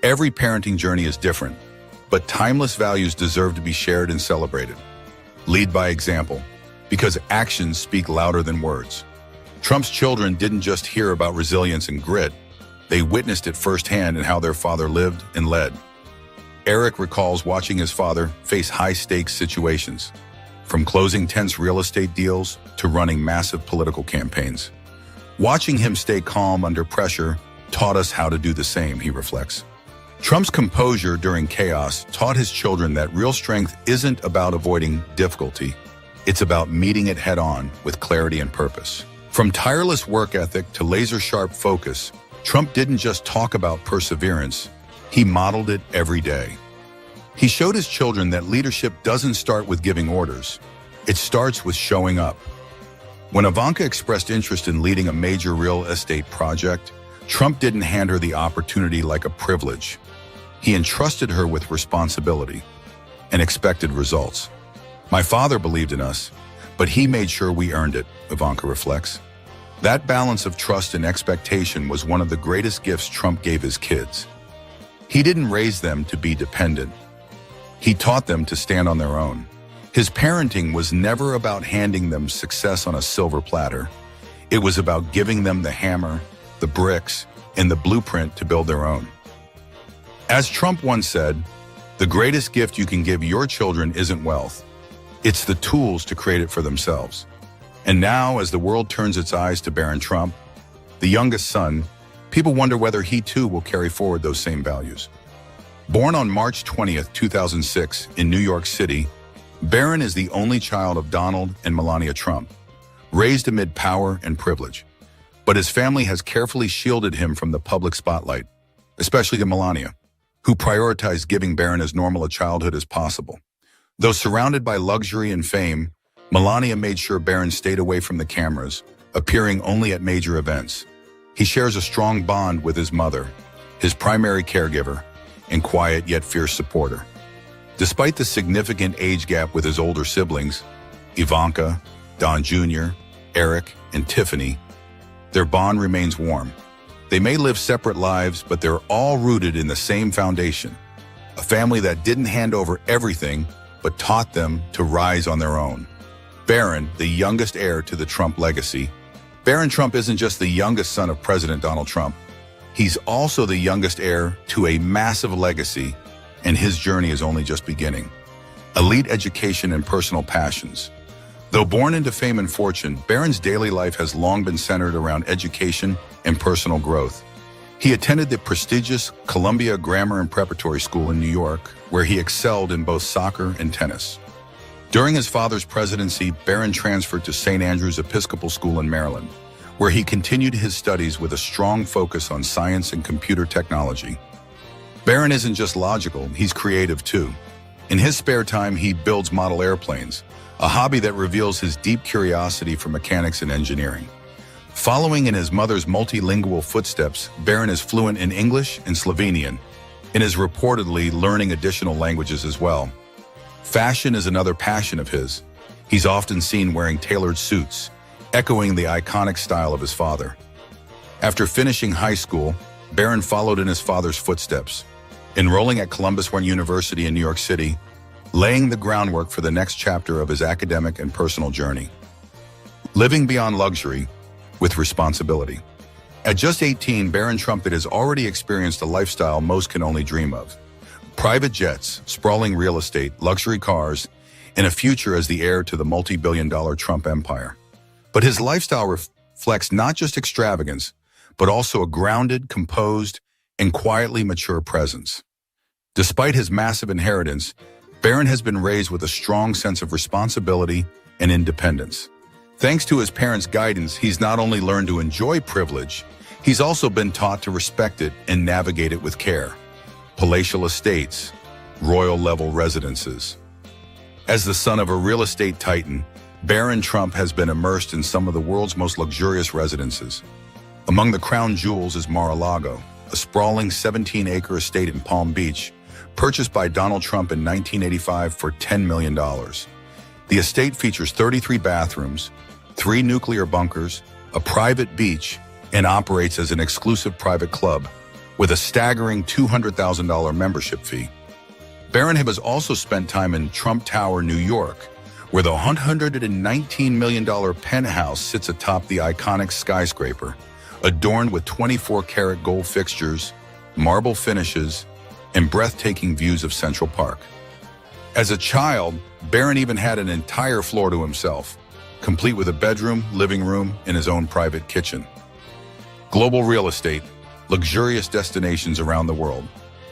Speaker 1: Every parenting journey is different, but timeless values deserve to be shared and celebrated. Lead by example, because actions speak louder than words. Trump's children didn't just hear about resilience and grit, they witnessed it firsthand in how their father lived and led. Eric recalls watching his father face high-stakes situations, from closing tense real estate deals to running massive political campaigns. Watching him stay calm under pressure taught us how to do the same, he reflects. Trump's composure during chaos taught his children that real strength isn't about avoiding difficulty. It's about meeting it head-on with clarity and purpose. From tireless work ethic to laser-sharp focus, Trump didn't just talk about perseverance, he modeled it every day. He showed his children that leadership doesn't start with giving orders. It starts with showing up. When Ivanka expressed interest in leading a major real estate project, Trump didn't hand her the opportunity like a privilege. He entrusted her with responsibility and expected results. "My father believed in us, but he made sure we earned it," Ivanka reflects. That balance of trust and expectation was one of the greatest gifts Trump gave his kids. He didn't raise them to be dependent. He taught them to stand on their own. His parenting was never about handing them success on a silver platter. It was about giving them the hammer, the bricks, and the blueprint to build their own. As Trump once said, the greatest gift you can give your children isn't wealth. It's the tools to create it for themselves. And now, as the world turns its eyes to Barron Trump, the youngest son, people wonder whether he too will carry forward those same values. Born on March 20th, 2006, in New York City, Barron is the only child of Donald and Melania Trump, raised amid power and privilege. But his family has carefully shielded him from the public spotlight, especially to Melania, who prioritized giving Barron as normal a childhood as possible. Though surrounded by luxury and fame, Melania made sure Barron stayed away from the cameras, appearing only at major events. He shares a strong bond with his mother, his primary caregiver, and quiet yet fierce supporter. Despite the significant age gap with his older siblings, Ivanka, Don Jr., Eric, and Tiffany, their bond remains warm. They may live separate lives, but they're all rooted in the same foundation, a family that didn't hand over everything, but taught them to rise on their own. Barron, the youngest heir to the Trump legacy. Barron Trump isn't just the youngest son of President Donald Trump. He's also the youngest heir to a massive legacy, and his journey is only just beginning. Elite education and personal passions. Though born into fame and fortune, Barron's daily life has long been centered around education and personal growth. He attended the prestigious Columbia Grammar and Preparatory School in New York, where he excelled in both soccer and tennis. During his father's presidency, Barron transferred to St. Andrew's Episcopal School in Maryland, where he continued his studies with a strong focus on science and computer technology. Barron isn't just logical, he's creative too. In his spare time, he builds model airplanes, a hobby that reveals his deep curiosity for mechanics and engineering. Following in his mother's multilingual footsteps, Barron is fluent in English and Slovenian, and is reportedly learning additional languages as well. Fashion is another passion of his. He's often seen wearing tailored suits, echoing the iconic style of his father. After finishing high school, Barron followed in his father's footsteps, enrolling at Columbus University in New York City, laying the groundwork for the next chapter of his academic and personal journey. Living beyond luxury, with responsibility. At just 18, Barron Trump has already experienced a lifestyle most can only dream of. Private jets, sprawling real estate, luxury cars, and a future as the heir to the multi-billion-dollar Trump empire. But his lifestyle reflects not just extravagance, but also a grounded, composed, and quietly mature presence. Despite his massive inheritance, Barron has been raised with a strong sense of responsibility and independence. Thanks to his parents' guidance, he's not only learned to enjoy privilege, he's also been taught to respect it and navigate it with care. Palatial estates, royal-level residences. As the son of a real estate titan, Barron Trump has been immersed in some of the world's most luxurious residences. Among the crown jewels is Mar-a-Lago, a sprawling 17-acre estate in Palm Beach, purchased by Donald Trump in 1985 for $10 million. The estate features 33 bathrooms, 3 nuclear bunkers, a private beach, and operates as an exclusive private club, with a staggering $200,000 membership fee. Barron has also spent time in Trump Tower, New York, where the $119 million penthouse sits atop the iconic skyscraper, adorned with 24-karat gold fixtures, marble finishes, and breathtaking views of Central Park. As a child, Barron even had an entire floor to himself, complete with a bedroom, living room, and his own private kitchen. Global real estate, luxurious destinations around the world.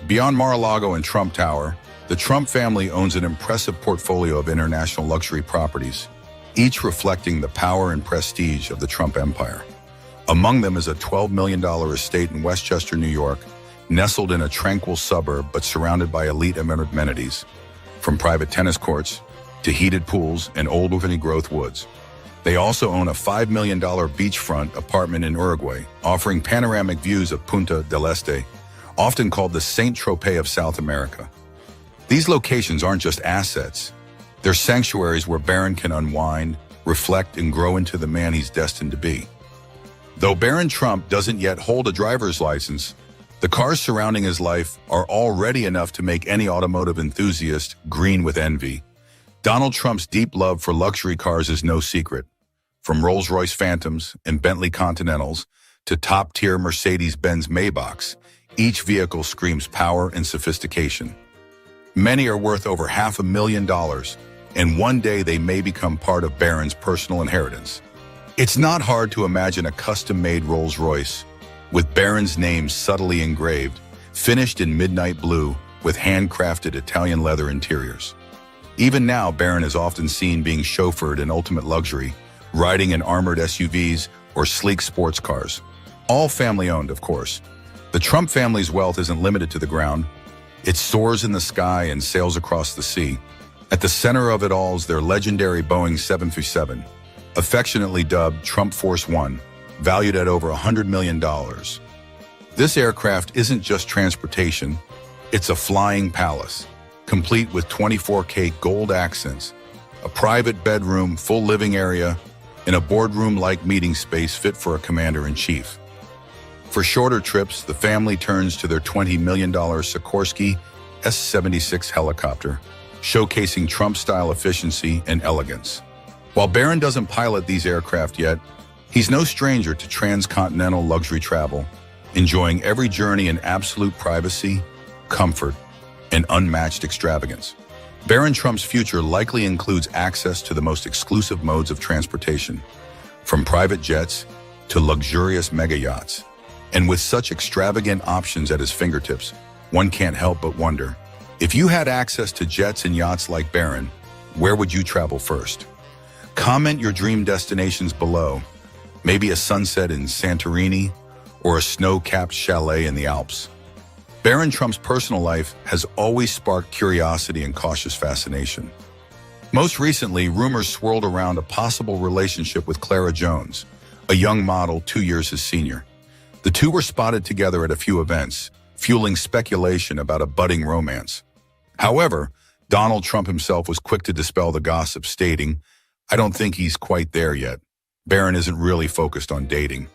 Speaker 1: Beyond Mar-a-Lago and Trump Tower, the Trump family owns an impressive portfolio of international luxury properties, each reflecting the power and prestige of the Trump empire. Among them is a $12 million estate in Westchester, New York, nestled in a tranquil suburb but surrounded by elite amenities, from private tennis courts to heated pools and old growth woods. They also own a $5 million beachfront apartment in Uruguay, offering panoramic views of Punta del Este, often called the Saint Tropez of South America. These locations aren't just assets. They're sanctuaries where Barron can unwind, reflect, and grow into the man he's destined to be. Though Barron Trump doesn't yet hold a driver's license, the cars surrounding his life are already enough to make any automotive enthusiast green with envy. Donald Trump's deep love for luxury cars is no secret. From Rolls-Royce Phantoms and Bentley Continentals to top-tier Mercedes-Benz Maybachs, each vehicle screams power and sophistication. Many are worth over $500,000, and one day they may become part of Barron's personal inheritance. It's not hard to imagine a custom-made Rolls-Royce with Barron's name subtly engraved, finished in midnight blue with handcrafted Italian leather interiors. Even now, Barron is often seen being chauffeured in ultimate luxury, riding in armored SUVs or sleek sports cars. All family-owned, of course. The Trump family's wealth isn't limited to the ground. It soars in the sky and sails across the sea. At the center of it all is their legendary Boeing 737, affectionately dubbed Trump Force One, valued at over $100 million. This aircraft isn't just transportation, it's a flying palace, complete with 24K gold accents, a private bedroom, full living area, and a boardroom-like meeting space fit for a commander-in-chief. For shorter trips, the family turns to their $20 million Sikorsky S-76 helicopter, showcasing Trump-style efficiency and elegance. While Barron doesn't pilot these aircraft yet, he's no stranger to transcontinental luxury travel, enjoying every journey in absolute privacy, comfort, and unmatched extravagance. Barron Trump's future likely includes access to the most exclusive modes of transportation, from private jets to luxurious mega yachts. And with such extravagant options at his fingertips, one can't help but wonder, if you had access to jets and yachts like Barron, where would you travel first? Comment your dream destinations below, maybe a sunset in Santorini or a snow-capped chalet in the Alps. Barron Trump's personal life has always sparked curiosity and cautious fascination. Most recently, rumors swirled around a possible relationship with Clara Jones, a young model 2 years his senior. The two were spotted together at a few events, fueling speculation about a budding romance. However, Donald Trump himself was quick to dispel the gossip, stating, "I don't think he's quite there yet. Barron isn't really focused on dating."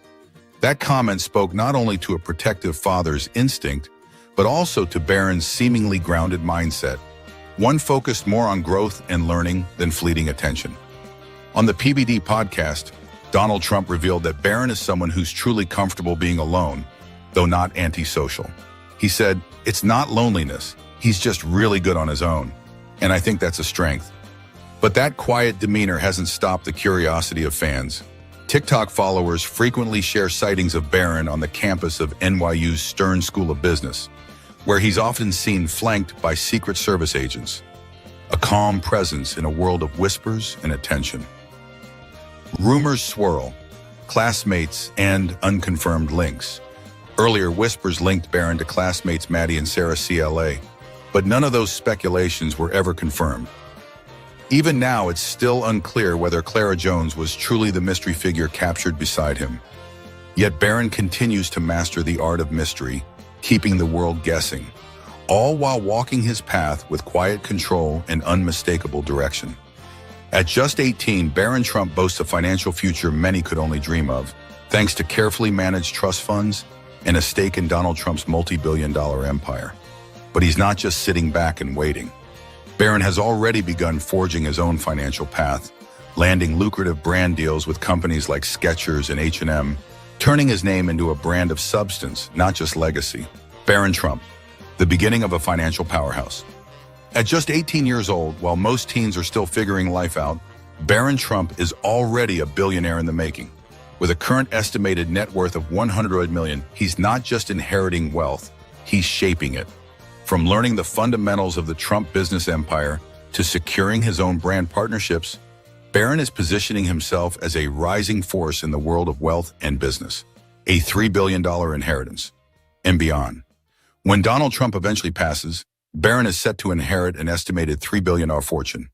Speaker 1: That comment spoke not only to a protective father's instinct, but also to Barron's seemingly grounded mindset, one focused more on growth and learning than fleeting attention. On the PBD podcast, Donald Trump revealed that Barron is someone who's truly comfortable being alone, though not antisocial. He said, "It's not loneliness, he's just really good on his own, and I think that's a strength." But that quiet demeanor hasn't stopped the curiosity of fans. TikTok followers frequently share sightings of Barron on the campus of NYU's Stern School of Business, where he's often seen flanked by Secret Service agents, a calm presence in a world of whispers and attention. Rumors swirl, classmates and unconfirmed links. Earlier whispers linked Barron to classmates Maddie and Sarah CLA, but none of those speculations were ever confirmed. Even now, it's still unclear whether Clara Jones was truly the mystery figure captured beside him. Yet Barron continues to master the art of mystery, keeping the world guessing, all while walking his path with quiet control and unmistakable direction. At just 18, Barron Trump boasts a financial future many could only dream of, thanks to carefully managed trust funds and a stake in Donald Trump's multi-billion-dollar empire. But he's not just sitting back and waiting. Barron has already begun forging his own financial path, landing lucrative brand deals with companies like Skechers and H&M, turning his name into a brand of substance, not just legacy. Barron Trump, the beginning of a financial powerhouse. At just 18 years old, while most teens are still figuring life out, Barron Trump is already a billionaire in the making. With a current estimated net worth of $100 million, he's not just inheriting wealth, he's shaping it. From learning the fundamentals of the Trump business empire to securing his own brand partnerships, Barron is positioning himself as a rising force in the world of wealth and business, a $3 billion inheritance, and beyond. When Donald Trump eventually passes, Barron is set to inherit an estimated $3 billion fortune,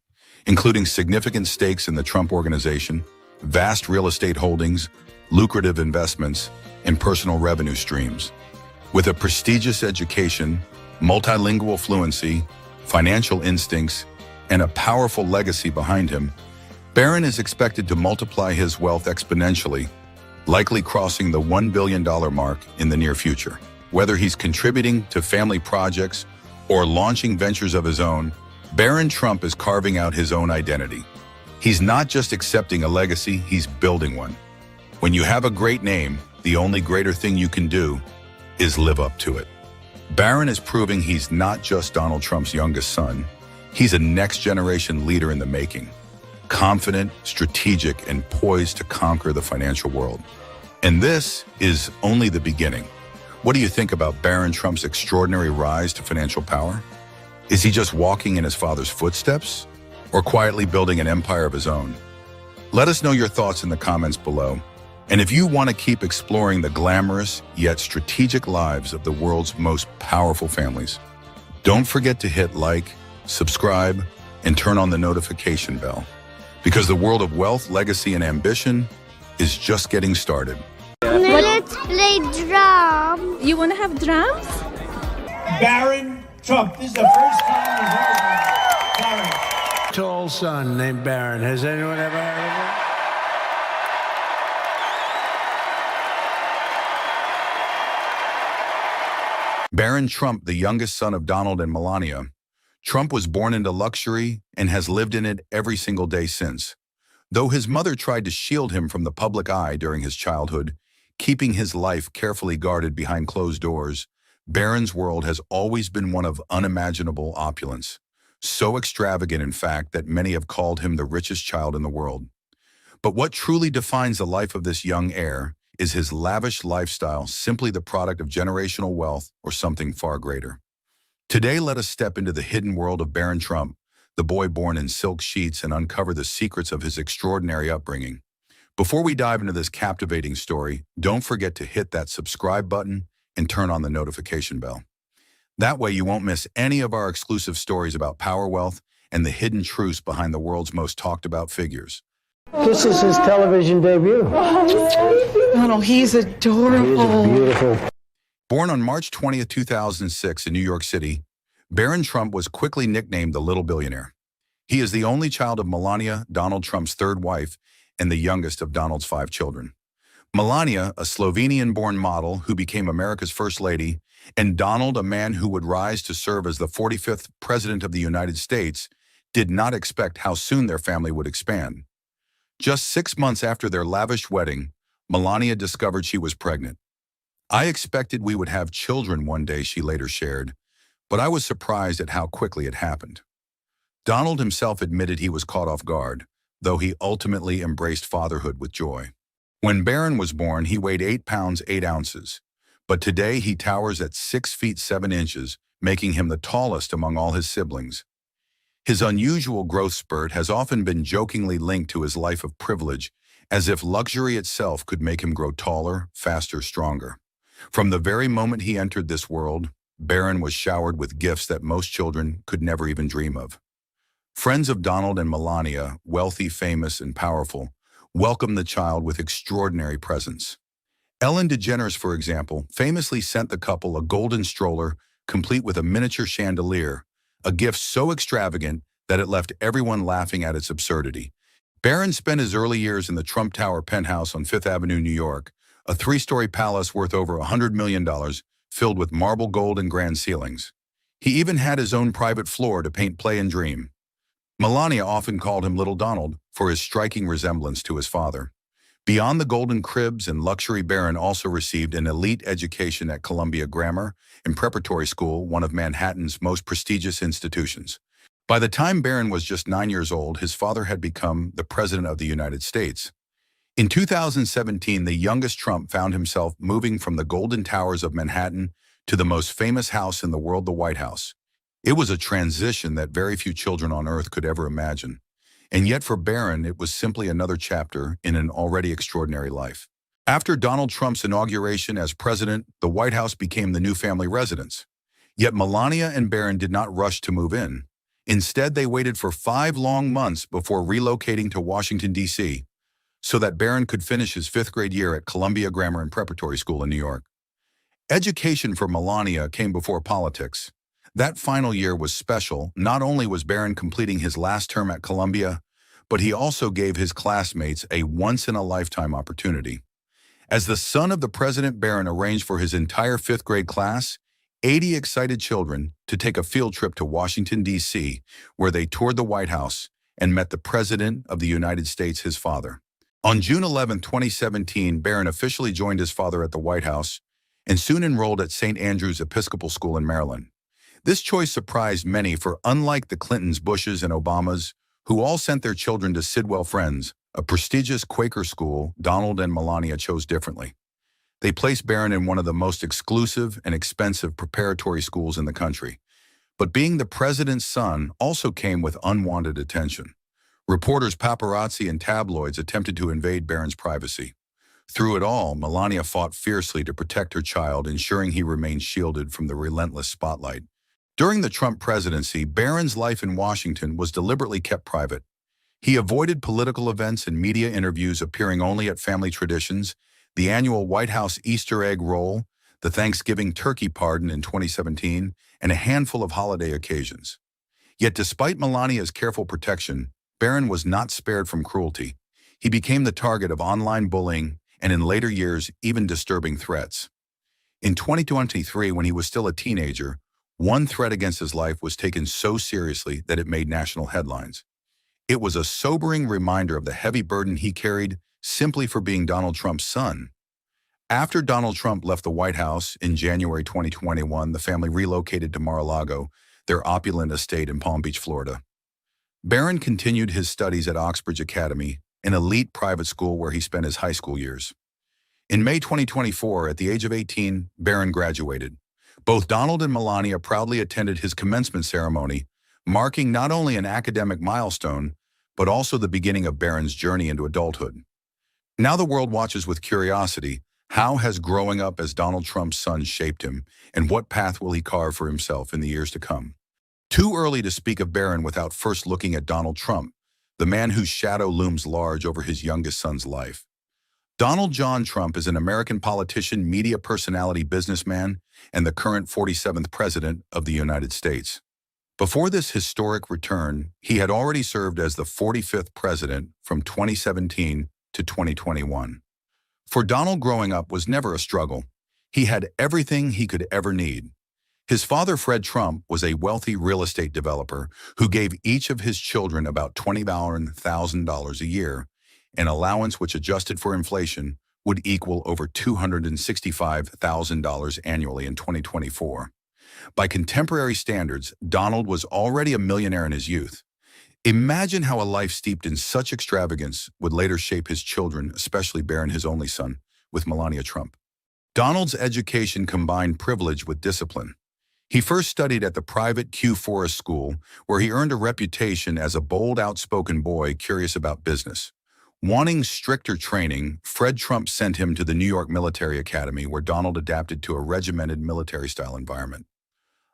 Speaker 1: including significant stakes in the Trump Organization, vast real estate holdings, lucrative investments, and personal revenue streams. With a prestigious education, multilingual fluency, financial instincts, and a powerful legacy behind him, Barron is expected to multiply his wealth exponentially, likely crossing the $1 billion mark in the near future. Whether he's contributing to family projects or launching ventures of his own, Barron Trump is carving out his own identity. He's not just accepting a legacy, he's building one. When you have a great name, the only greater thing you can do is live up to it. Barron is proving he's not just Donald Trump's youngest son. He's a next-generation leader in the making. Confident, strategic, and poised to conquer the financial world. And this is only the beginning. What do you think about Barron Trump's extraordinary rise to financial power? Is he just walking in his father's footsteps, or quietly building an empire of his own? Let us know your thoughts in the comments below. And if you want to keep exploring the glamorous yet strategic lives of the world's most powerful families, don't forget to hit like, subscribe, and turn on the notification bell. Because the world of wealth, legacy, and ambition is just getting started.
Speaker 2: Let's play drums.
Speaker 3: You want to have drums?
Speaker 4: Barron Trump. This is the first time we've heard of Barron.
Speaker 5: Tall son named Barron. Has anyone ever heard of him?
Speaker 1: Barron Trump, the youngest son of Donald and Melania. Trump was born into luxury and has lived in it every single day since. Though his mother tried to shield him from the public eye during his childhood, keeping his life carefully guarded behind closed doors, Barron's world has always been one of unimaginable opulence. So extravagant, in fact, that many have called him the richest child in the world. But what truly defines the life of this young heir is his lavish lifestyle, simply the product of generational wealth or something far greater. Today, let us step into the hidden world of Barron Trump, the boy born in silk sheets, and uncover the secrets of his extraordinary upbringing. Before we dive into this captivating story, don't forget to hit that subscribe button and turn on the notification bell. That way you won't miss any of our exclusive stories about power, wealth, and the hidden truths behind the world's most talked about figures.
Speaker 5: This is his television debut.
Speaker 3: Oh, he's adorable.
Speaker 5: He is beautiful.
Speaker 1: Born on March 20th, 2006 in New York City, Barron Trump was quickly nicknamed the Little Billionaire. He is the only child of Melania, Donald Trump's third wife, and the youngest of Donald's 5 children. Melania, a Slovenian-born model who became America's first lady, and Donald, a man who would rise to serve as the 45th President of the United States, did not expect how soon their family would expand. Just 6 months after their lavish wedding, Melania discovered she was pregnant. "I expected we would have children one day," she later shared, "but I was surprised at how quickly it happened." Donald himself admitted he was caught off guard, though he ultimately embraced fatherhood with joy. When Barron was born, he weighed 8 pounds 8 ounces, but today he towers at 6 feet 7 inches, making him the tallest among all his siblings. His unusual growth spurt has often been jokingly linked to his life of privilege, as if luxury itself could make him grow taller, faster, stronger. From the very moment he entered this world, Barron was showered with gifts that most children could never even dream of. Friends of Donald and Melania, wealthy, famous, and powerful, welcomed the child with extraordinary presents. Ellen DeGeneres, for example, famously sent the couple a golden stroller complete with a miniature chandelier, a gift so extravagant that it left everyone laughing at its absurdity. Barron spent his early years in the Trump Tower penthouse on 5th Avenue, New York, a 3-story palace worth over $100 million, filled with marble gold and grand ceilings. He even had his own private floor to paint, play, and dream. Melania often called him Little Donald for his striking resemblance to his father. Beyond the golden cribs and luxury, Barron also received an elite education at Columbia Grammar and Preparatory School, one of Manhattan's most prestigious institutions. By the time Barron was just 9 years old, his father had become the President of the United States. In 2017, the youngest Trump found himself moving from the Golden Towers of Manhattan to the most famous house in the world, the White House. It was a transition that very few children on Earth could ever imagine. And yet for Barron, it was simply another chapter in an already extraordinary life. After Donald Trump's inauguration as president, the White House became the new family residence. Yet Melania and Barron did not rush to move in. Instead, they waited for 5 long months before relocating to Washington, D.C., so that Barron could finish his 5th grade year at Columbia Grammar and Preparatory School in New York. Education for Melania came before politics. That final year was special. Not only was Barron completing his last term at Columbia, but he also gave his classmates a once-in-a-lifetime opportunity. As the son of the president, Barron arranged for his entire 5th grade class, 80 excited children, to take a field trip to Washington, D.C., where they toured the White House and met the President of the United States, his father. On June 11, 2017, Barron officially joined his father at the White House and soon enrolled at St. Andrew's Episcopal School in Maryland. This choice surprised many, for unlike the Clintons, Bushes, and Obamas, who all sent their children to Sidwell Friends, a prestigious Quaker school, Donald and Melania chose differently. They placed Barron in one of the most exclusive and expensive preparatory schools in the country. But being the president's son also came with unwanted attention. Reporters, paparazzi, and tabloids attempted to invade Barron's privacy. Through it all, Melania fought fiercely to protect her child, ensuring he remained shielded from the relentless spotlight. During the Trump presidency, Barron's life in Washington was deliberately kept private. He avoided political events and media interviews, appearing only at family traditions, the annual White House Easter egg roll, the Thanksgiving turkey pardon in 2017, and a handful of holiday occasions. Yet despite Melania's careful protection, Barron was not spared from cruelty. He became the target of online bullying and in later years, even disturbing threats. In 2023, when he was still a teenager, one threat against his life was taken so seriously that it made national headlines. It was a sobering reminder of the heavy burden he carried simply for being Donald Trump's son. After Donald Trump left the White House in January 2021, the family relocated to Mar-a-Lago, their opulent estate in Palm Beach, Florida. Barron continued his studies at Oxbridge Academy, an elite private school where he spent his high school years. In May 2024, at the age of 18, Barron graduated. Both Donald and Melania proudly attended his commencement ceremony, marking not only an academic milestone, but also the beginning of Barron's journey into adulthood. Now the world watches with curiosity. How has growing up as Donald Trump's son shaped him, and what path will he carve for himself in the years to come? Too early to speak of Barron without first looking at Donald Trump, the man whose shadow looms large over his youngest son's life. Donald John Trump is an American politician, media personality, businessman, and the current 47th President of the United States. Before this historic return, he had already served as the 45th President from 2017 to 2021. For Donald, growing up was never a struggle. He had everything he could ever need. His father, Fred Trump, was a wealthy real estate developer who gave each of his children about $20,000 a year, an allowance which, adjusted for inflation, would equal over $265,000 annually in 2024. By contemporary standards, Donald was already a millionaire in his youth. Imagine how a life steeped in such extravagance would later shape his children, especially Barron, his only son, with Melania Trump. Donald's education combined privilege with discipline. He first studied at the private Kew Forest School, where he earned a reputation as a bold, outspoken boy curious about business. Wanting stricter training, Fred Trump sent him to the New York Military Academy, where Donald adapted to a regimented military-style environment.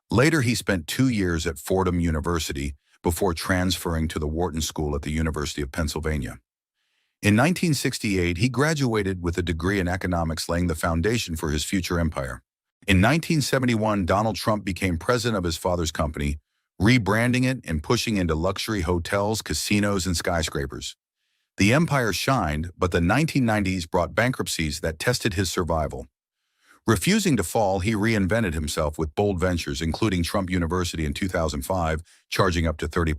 Speaker 1: Later, he spent 2 years at Fordham University before transferring to the Wharton School at the University of Pennsylvania. In 1968, he graduated with a degree in economics, laying the foundation for his future empire. In 1971, Donald Trump became president of his father's company, rebranding it and pushing into luxury hotels, casinos, and skyscrapers. The empire shined, but the 1990s brought bankruptcies that tested his survival. Refusing to fall, he reinvented himself with bold ventures, including Trump University in 2005, charging up to $30.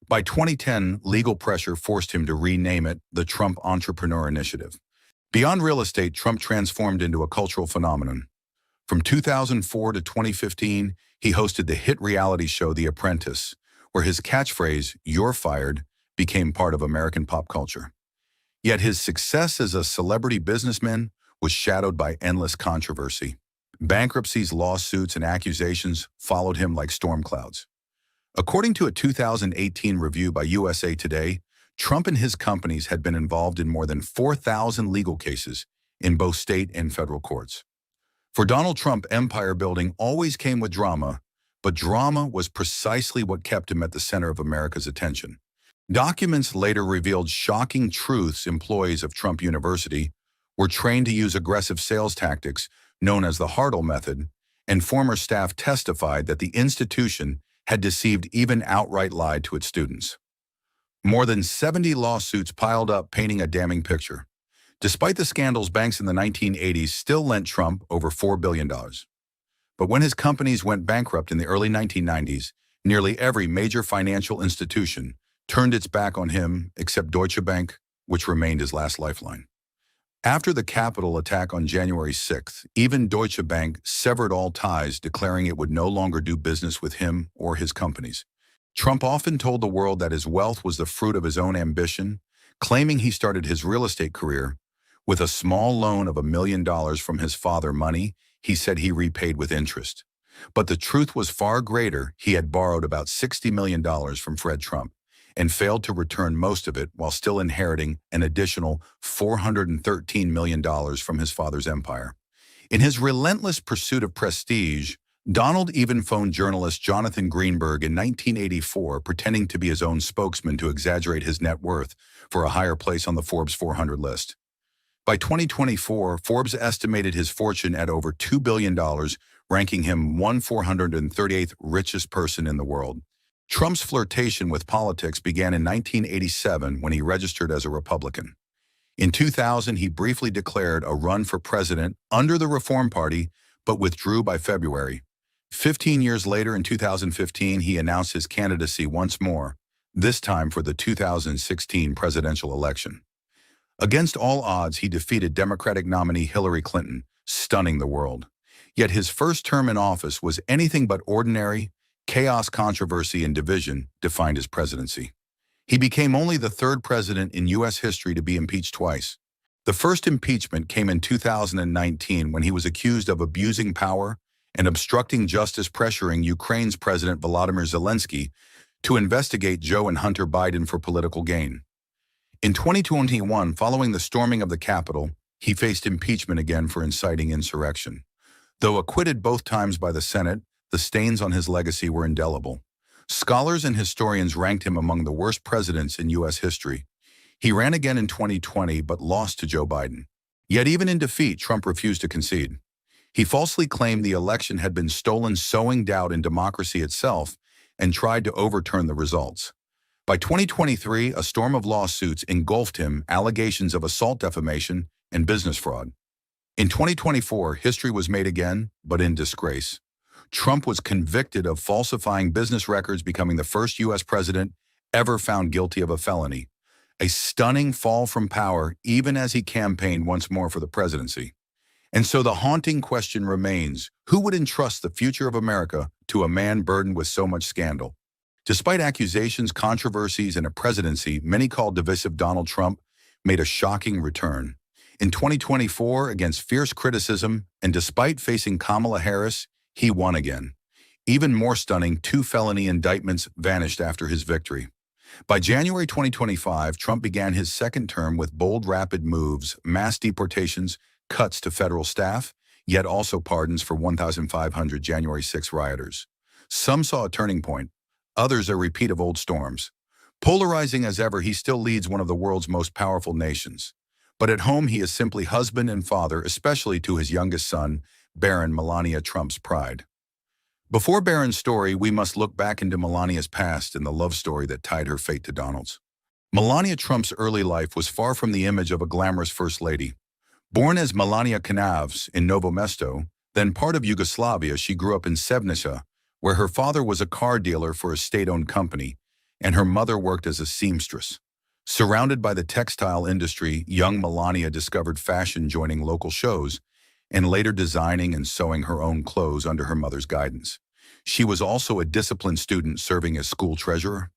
Speaker 1: By 2010, legal pressure forced him to rename it the Trump Entrepreneur Initiative. Beyond real estate, Trump transformed into a cultural phenomenon. From 2004 to 2015, he hosted the hit reality show The Apprentice, where his catchphrase, "You're fired," became part of American pop culture. Yet his success as a celebrity businessman was shadowed by endless controversy. Bankruptcies, lawsuits, and accusations followed him like storm clouds. According to a 2018 review by USA Today, Trump and his companies had been involved in more than 4,000 legal cases in both state and federal courts. For Donald Trump, empire building always came with drama, but drama was precisely what kept him at the center of America's attention. Documents later revealed shocking truths. Employees of Trump University were trained to use aggressive sales tactics known as the Hartle method, and former staff testified that the institution had deceived, even outright lied to its students. More than 70 lawsuits piled up, painting a damning picture. Despite the scandals, banks in the 1980s still lent Trump over $4 billion. But when his companies went bankrupt in the early 1990s, Nearly every major financial institution turned its back on him except Deutsche Bank, which remained his last lifeline. After the Capitol attack on January 6th, even Deutsche Bank severed all ties, declaring it would no longer do business with him or his companies. Trump often told the world that his wealth was the fruit of his own ambition, claiming he started his real estate career with a small loan of $1 million from his father. Money he said he repaid with interest. But the truth was far greater. He had borrowed about $60 million from Fred Trump and failed to return most of it while still inheriting an additional $413 million from his father's empire. In his relentless pursuit of prestige, Donald even phoned journalist Jonathan Greenberg in 1984, pretending to be his own spokesman to exaggerate his net worth for a higher place on the Forbes 400 list. By 2024, Forbes estimated his fortune at over $2 billion, ranking him 438th richest person in the world. Trump's flirtation with politics began in 1987 when he registered as a Republican. In 2000, he briefly declared a run for president under the Reform Party, but withdrew by February. 15 years later, in 2015, he announced his candidacy once more, this time for the 2016 presidential election. Against all odds, he defeated Democratic nominee Hillary Clinton, stunning the world. Yet his first term in office was anything but ordinary. Chaos, controversy, and division defined his presidency. He became only the third president in U.S. history to be impeached twice. The first impeachment came in 2019 when he was accused of abusing power and obstructing justice, pressuring Ukraine's President Volodymyr Zelensky to investigate Joe and Hunter Biden for political gain. In 2021, following the storming of the Capitol, he faced impeachment again for inciting insurrection. Though acquitted both times by the Senate, the stains on his legacy were indelible. Scholars and historians ranked him among the worst presidents in U.S. history. He ran again in 2020 but lost to Joe Biden. Yet even in defeat, Trump refused to concede. He falsely claimed the election had been stolen, sowing doubt in democracy itself, and tried to overturn the results. By 2023, a storm of lawsuits engulfed him, allegations of assault, defamation, and business fraud. In 2024, history was made again, but in disgrace. Trump was convicted of falsifying business records, becoming the first U.S. president ever found guilty of a felony. A stunning fall from power, even as he campaigned once more for the presidency. And so the haunting question remains, who would entrust the future of America to a man burdened with so much scandal? Despite accusations, controversies, and a presidency many called divisive, Donald Trump made a shocking return. In 2024, against fierce criticism, and despite facing Kamala Harris, he won again. Even more stunning, 2 felony indictments vanished after his victory. By January 2025, Trump began his second term with bold, rapid moves, mass deportations, cuts to federal staff, yet also pardons for 1,500 January 6 rioters. Some saw a turning point, others a repeat of old storms. Polarizing as ever, he still leads one of the world's most powerful nations. But at home, he is simply husband and father, especially to his youngest son, BrBarron, Melania Trump's pride. Before Barron's story, we must look back into Melania's past and the love story that tied her fate to Donald's. Melania Trump's early life was far from the image of a glamorous first lady. Born as Melania Kanavs in Novo Mesto, then part of Yugoslavia, she grew up in Sevnica, where her father was a car dealer for a state-owned company, and her mother worked as a seamstress. Surrounded by the textile industry, young Melania discovered fashion, joining local shows, and later designing and sewing her own clothes under her mother's guidance. She was also a disciplined student, serving as school treasurer.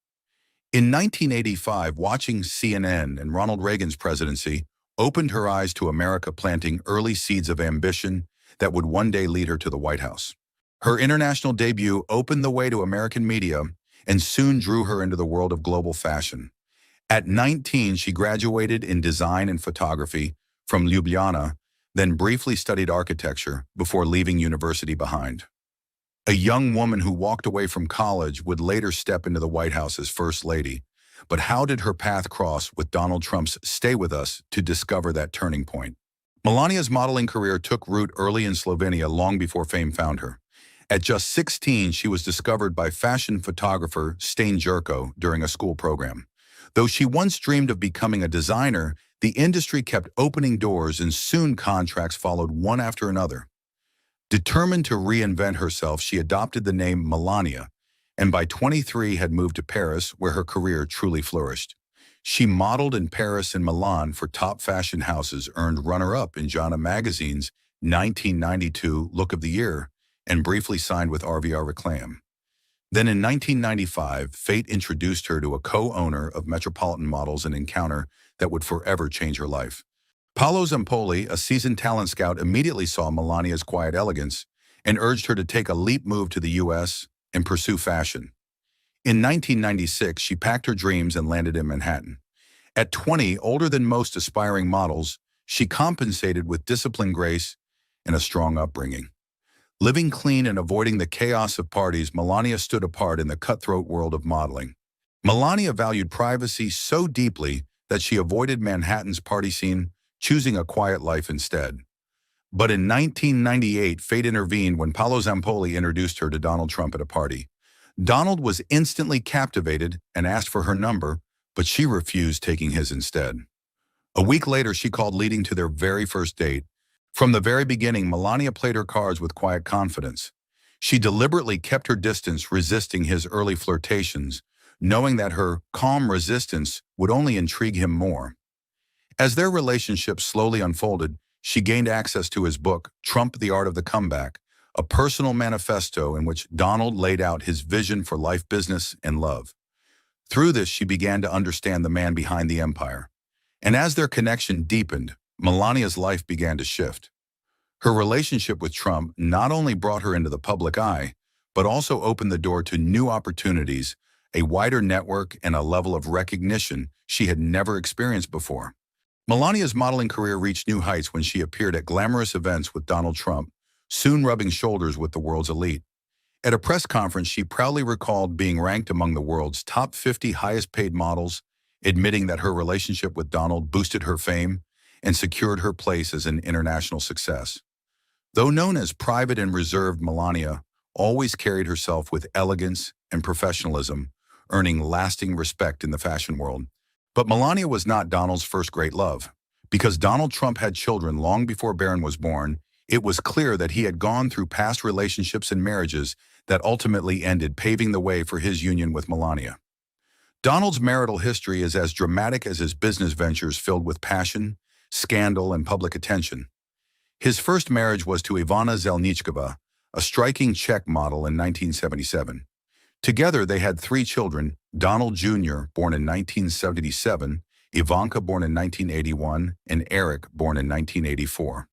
Speaker 1: In 1985, watching CNN and Ronald Reagan's presidency opened her eyes to America, planting early seeds of ambition that would one day lead her to the White House. Her international debut opened the way to American media and soon drew her into the world of global fashion. At 19, she graduated in design and photography from Ljubljana, then briefly studied architecture before leaving university behind. A young woman who walked away from college would later step into the White House as First Lady. But how did her path cross with Donald Trump's Stay With Us to discover that turning point? Melania's modeling career took root early in Slovenia, long before fame found her. At just 16, she was discovered by fashion photographer Stane Jerko during a school program. Though she once dreamed of becoming a designer, the industry kept opening doors and soon contracts followed one after another. Determined to reinvent herself, she adopted the name Melania, and by 23 had moved to Paris, where her career truly flourished. She modeled in Paris and Milan for top fashion houses, earned runner-up in Jana magazine's 1992 Look of the Year, and briefly signed with RVR Reclam. Then in 1995, fate introduced her to a co-owner of Metropolitan Models, an encounter that would forever change her life. Paolo Zampoli, a seasoned talent scout, immediately saw Melania's quiet elegance and urged her to take a leap move to the U.S. and pursue fashion. In 1996, she packed her dreams and landed in Manhattan. At 20, older than most aspiring models, she compensated with disciplined grace and a strong upbringing. Living clean and avoiding the chaos of parties, Melania stood apart in the cutthroat world of modeling. Melania valued privacy so deeply that she avoided Manhattan's party scene, choosing a quiet life instead. But in 1998, fate intervened when Paolo Zampoli introduced her to Donald Trump at a party. Donald was instantly captivated and asked for her number, but she refused, taking his instead. A week later, she called, leading to their very first date. From the very beginning, Melania played her cards with quiet confidence. She deliberately kept her distance, resisting his early flirtations, knowing that her calm resistance would only intrigue him more. As their relationship slowly unfolded, she gained access to his book, Trump: The Art of the Comeback, a personal manifesto in which Donald laid out his vision for life, business, and love. Through this, she began to understand the man behind the empire. And as their connection deepened, Melania's life began to shift. Her relationship with Trump not only brought her into the public eye, but also opened the door to new opportunities, a wider network, and a level of recognition she had never experienced before. Melania's modeling career reached new heights when she appeared at glamorous events with Donald Trump, soon rubbing shoulders with the world's elite. At a press conference, she proudly recalled being ranked among the world's top 50 highest-paid models, admitting that her relationship with Donald boosted her fame and secured her place as an international success. Though known as private and reserved, Melania always carried herself with elegance and professionalism, earning lasting respect in the fashion world. But Melania was not Donald's first great love. Because Donald Trump had children long before Barron was born, it was clear that he had gone through past relationships and marriages that ultimately ended, paving the way for his union with Melania. Donald's marital history is as dramatic as his business ventures, filled with passion, scandal, and public attention. His first marriage was to Ivana Zelnichkova, a striking Czech model, in 1977. Together, they had 3 children: Donald Jr., born in 1977, Ivanka, born in 1981, and Eric, born in 1984.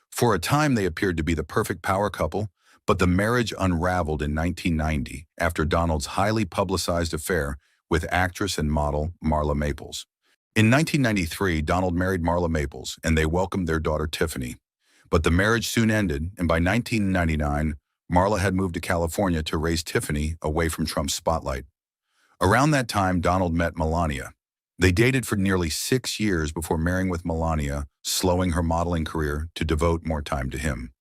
Speaker 1: For a time, they appeared to be the perfect power couple, but the marriage unraveled in 1990 after Donald's highly publicized affair with actress and model Marla Maples. In 1993, Donald married Marla Maples, and they welcomed their daughter Tiffany. But the marriage soon ended, and by 1999, Marla had moved to California to raise Tiffany away from Trump's spotlight. Around that time, Donald met Melania. They dated for nearly 6 years before marrying, with Melania slowing her modeling career to devote more time to him.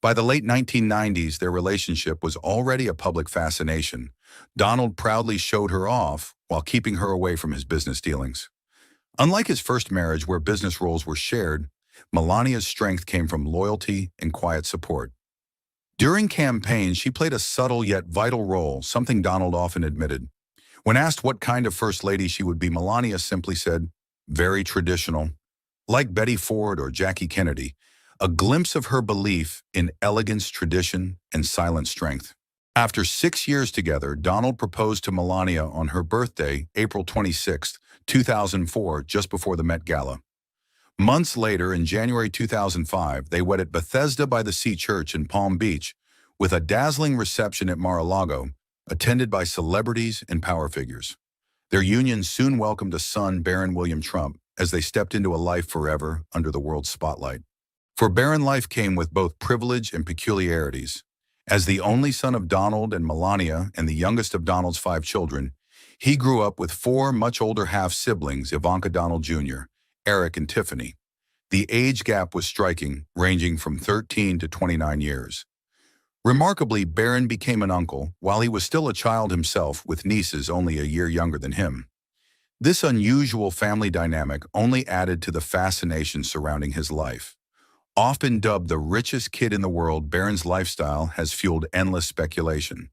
Speaker 1: By the late 1990s, their relationship was already a public fascination. Donald proudly showed her off while keeping her away from his business dealings. Unlike his first marriage, where business roles were shared, Melania's strength came from loyalty and quiet support. During campaigns, she played a subtle yet vital role, something Donald often admitted. When asked what kind of first lady she would be, Melania simply said, "Very traditional, like Betty Ford or Jackie Kennedy," a glimpse of her belief in elegance, tradition, and silent strength. After 6 years together, Donald proposed to Melania on her birthday, April 26, 2004, just before the Met Gala. Months later, in January 2005, they wed at Bethesda by the Sea Church in Palm Beach, with a dazzling reception at Mar-a-Lago, attended by celebrities and power figures. Their union soon welcomed a son, Barron William Trump, as they stepped into a life forever under the world's spotlight. For Barron, life came with both privilege and peculiarities. As the only son of Donald and Melania and the youngest of Donald's 5 children, he grew up with 4 much older half-siblings, Ivanka, Donald Jr., Eric, and Tiffany. The age gap was striking, ranging from 13 to 29 years. Remarkably, Barron became an uncle while he was still a child himself, with nieces only a year younger than him. This unusual family dynamic only added to the fascination surrounding his life. Often dubbed the richest kid in the world, Barron's lifestyle has fueled endless speculation.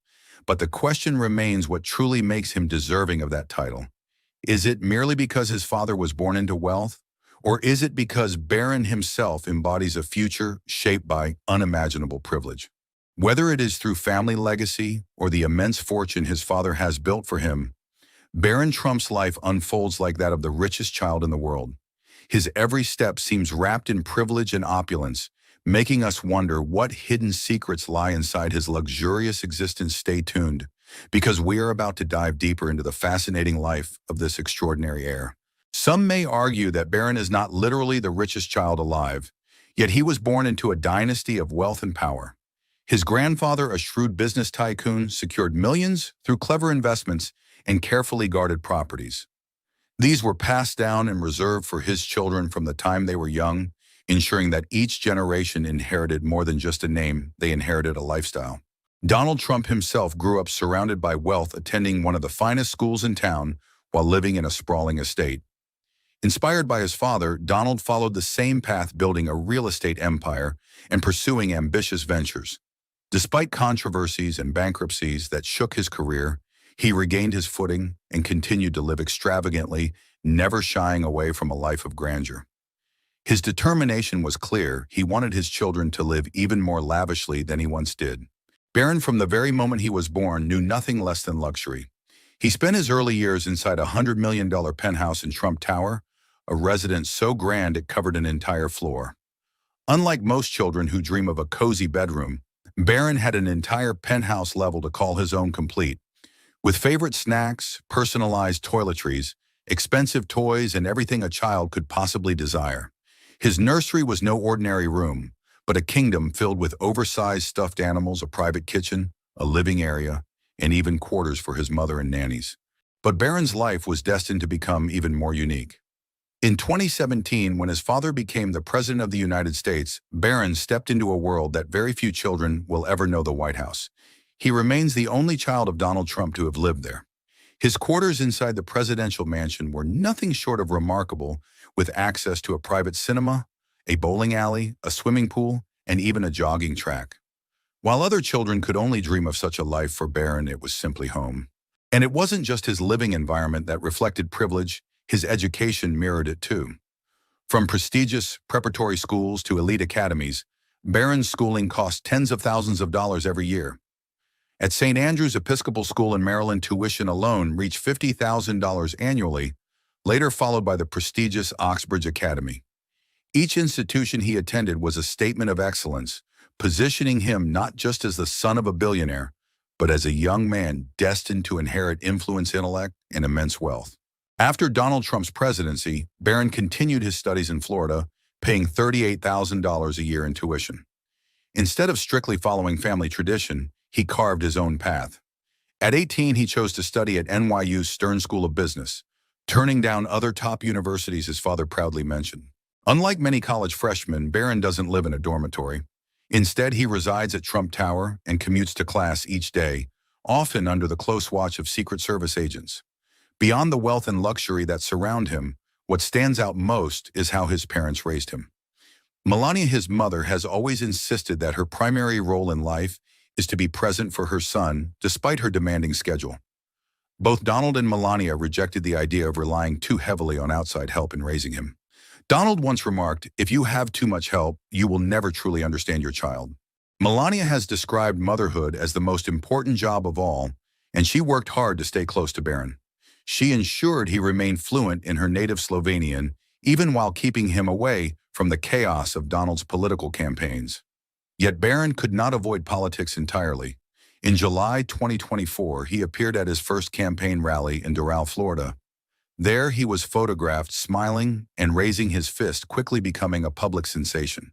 Speaker 1: But the question remains what truly makes him deserving of that title. Is it merely because his father was born into wealth? Or is it because Barron himself embodies a future shaped by unimaginable privilege? Whether it is through family legacy or the immense fortune his father has built for him, Barron Trump's life unfolds like that of the richest child in the world. His every step seems wrapped in privilege and opulence, making us wonder what hidden secrets lie inside his luxurious existence. Stay tuned, because we are about to dive deeper into the fascinating life of this extraordinary heir. Some may argue that Barron is not literally the richest child alive, yet he was born into a dynasty of wealth and power. His grandfather, a shrewd business tycoon, secured millions through clever investments and carefully guarded properties. These were passed down and reserved for his children from the time they were young, ensuring that each generation inherited more than just a name, they inherited a lifestyle. Donald Trump himself grew up surrounded by wealth, attending one of the finest schools in town while living in a sprawling estate. Inspired by his father, Donald followed the same path, building a real estate empire and pursuing ambitious ventures. Despite controversies and bankruptcies that shook his career, he regained his footing and continued to live extravagantly, never shying away from a life of grandeur. His determination was clear. He wanted his children to live even more lavishly than he once did. Barron, from the very moment he was born, knew nothing less than luxury. He spent his early years inside a $100 million penthouse in Trump Tower, a residence so grand it covered an entire floor. Unlike most children who dream of a cozy bedroom, Barron had an entire penthouse level to call his own, complete with favorite snacks, personalized toiletries, expensive toys, and everything a child could possibly desire. His nursery was no ordinary room, but a kingdom filled with oversized stuffed animals, a private kitchen, a living area, and even quarters for his mother and nannies. But Barron's life was destined to become even more unique. In 2017, when his father became the President of the United States, Barron stepped into a world that very few children will ever know: the White House. He remains the only child of Donald Trump to have lived there. His quarters inside the presidential mansion were nothing short of remarkable, with access to a private cinema, a bowling alley, a swimming pool, and even a jogging track. While other children could only dream of such a life, for Barron it was simply home. And it wasn't just his living environment that reflected privilege, his education mirrored it too. From prestigious preparatory schools to elite academies, Barron's schooling cost tens of thousands of dollars every year. At St. Andrew's Episcopal School in Maryland, tuition alone reached $50,000 annually, later followed by the prestigious Oxbridge Academy. Each institution he attended was a statement of excellence, positioning him not just as the son of a billionaire, but as a young man destined to inherit influence, intellect, and immense wealth. After Donald Trump's presidency, Barron continued his studies in Florida, paying $38,000 a year in tuition. Instead of strictly following family tradition, he carved his own path. At 18, he chose to study at NYU's Stern School of Business, turning down other top universities his father proudly mentioned. Unlike many college freshmen, Barron doesn't live in a dormitory. Instead, he resides at Trump Tower and commutes to class each day, often under the close watch of Secret Service agents. Beyond the wealth and luxury that surround him, what stands out most is how his parents raised him. Melania, his mother, has always insisted that her primary role in life is to be present for her son, despite her demanding schedule. Both Donald and Melania rejected the idea of relying too heavily on outside help in raising him. Donald once remarked, "If you have too much help, you will never truly understand your child." Melania has described motherhood as the most important job of all, and she worked hard to stay close to Barron. She ensured he remained fluent in her native Slovenian, even while keeping him away from the chaos of Donald's political campaigns. Yet Barron could not avoid politics entirely. In July 2024, he appeared at his first campaign rally in Doral, Florida. There, he was photographed smiling and raising his fist, quickly becoming a public sensation.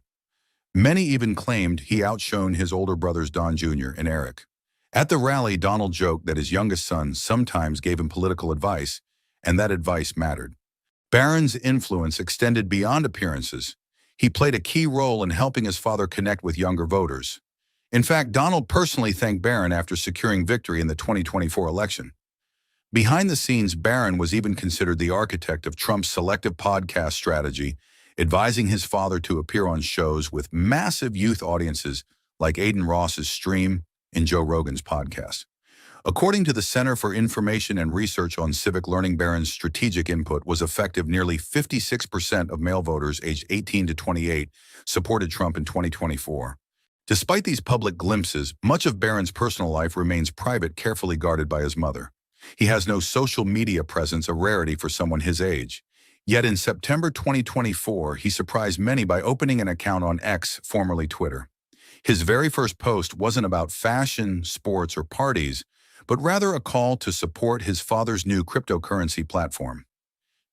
Speaker 1: Many even claimed he outshone his older brothers Don Jr. and Eric. At the rally, Donald joked that his youngest son sometimes gave him political advice, and that advice mattered. Barron's influence extended beyond appearances. He played a key role in helping his father connect with younger voters. In fact, Donald personally thanked Barron after securing victory in the 2024 election. Behind the scenes, Barron was even considered the architect of Trump's selective podcast strategy, advising his father to appear on shows with massive youth audiences like Aiden Ross's Stream and Joe Rogan's podcast. According to the Center for Information and Research on Civic Learning, Barron's strategic input was effective. Nearly 56% of male voters aged 18 to 28 supported Trump in 2024. Despite these public glimpses, much of Barron's personal life remains private, carefully guarded by his mother. He has no social media presence, a rarity for someone his age. Yet in September 2024, he surprised many by opening an account on X, formerly Twitter. His very first post wasn't about fashion, sports, or parties, but rather a call to support his father's new cryptocurrency platform.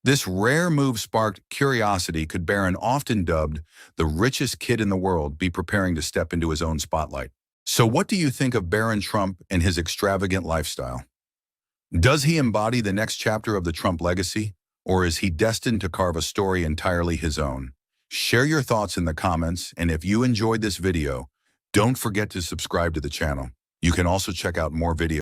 Speaker 1: This rare move sparked curiosity. Could Barron, often dubbed the richest kid in the world, be preparing to step into his own spotlight? So what do you think of Barron Trump and his extravagant lifestyle? Does he embody the next chapter of the Trump legacy, or is he destined to carve a story entirely his own? Share your thoughts in the comments, and if you enjoyed this video, don't forget to subscribe to the channel. You can also check out more videos.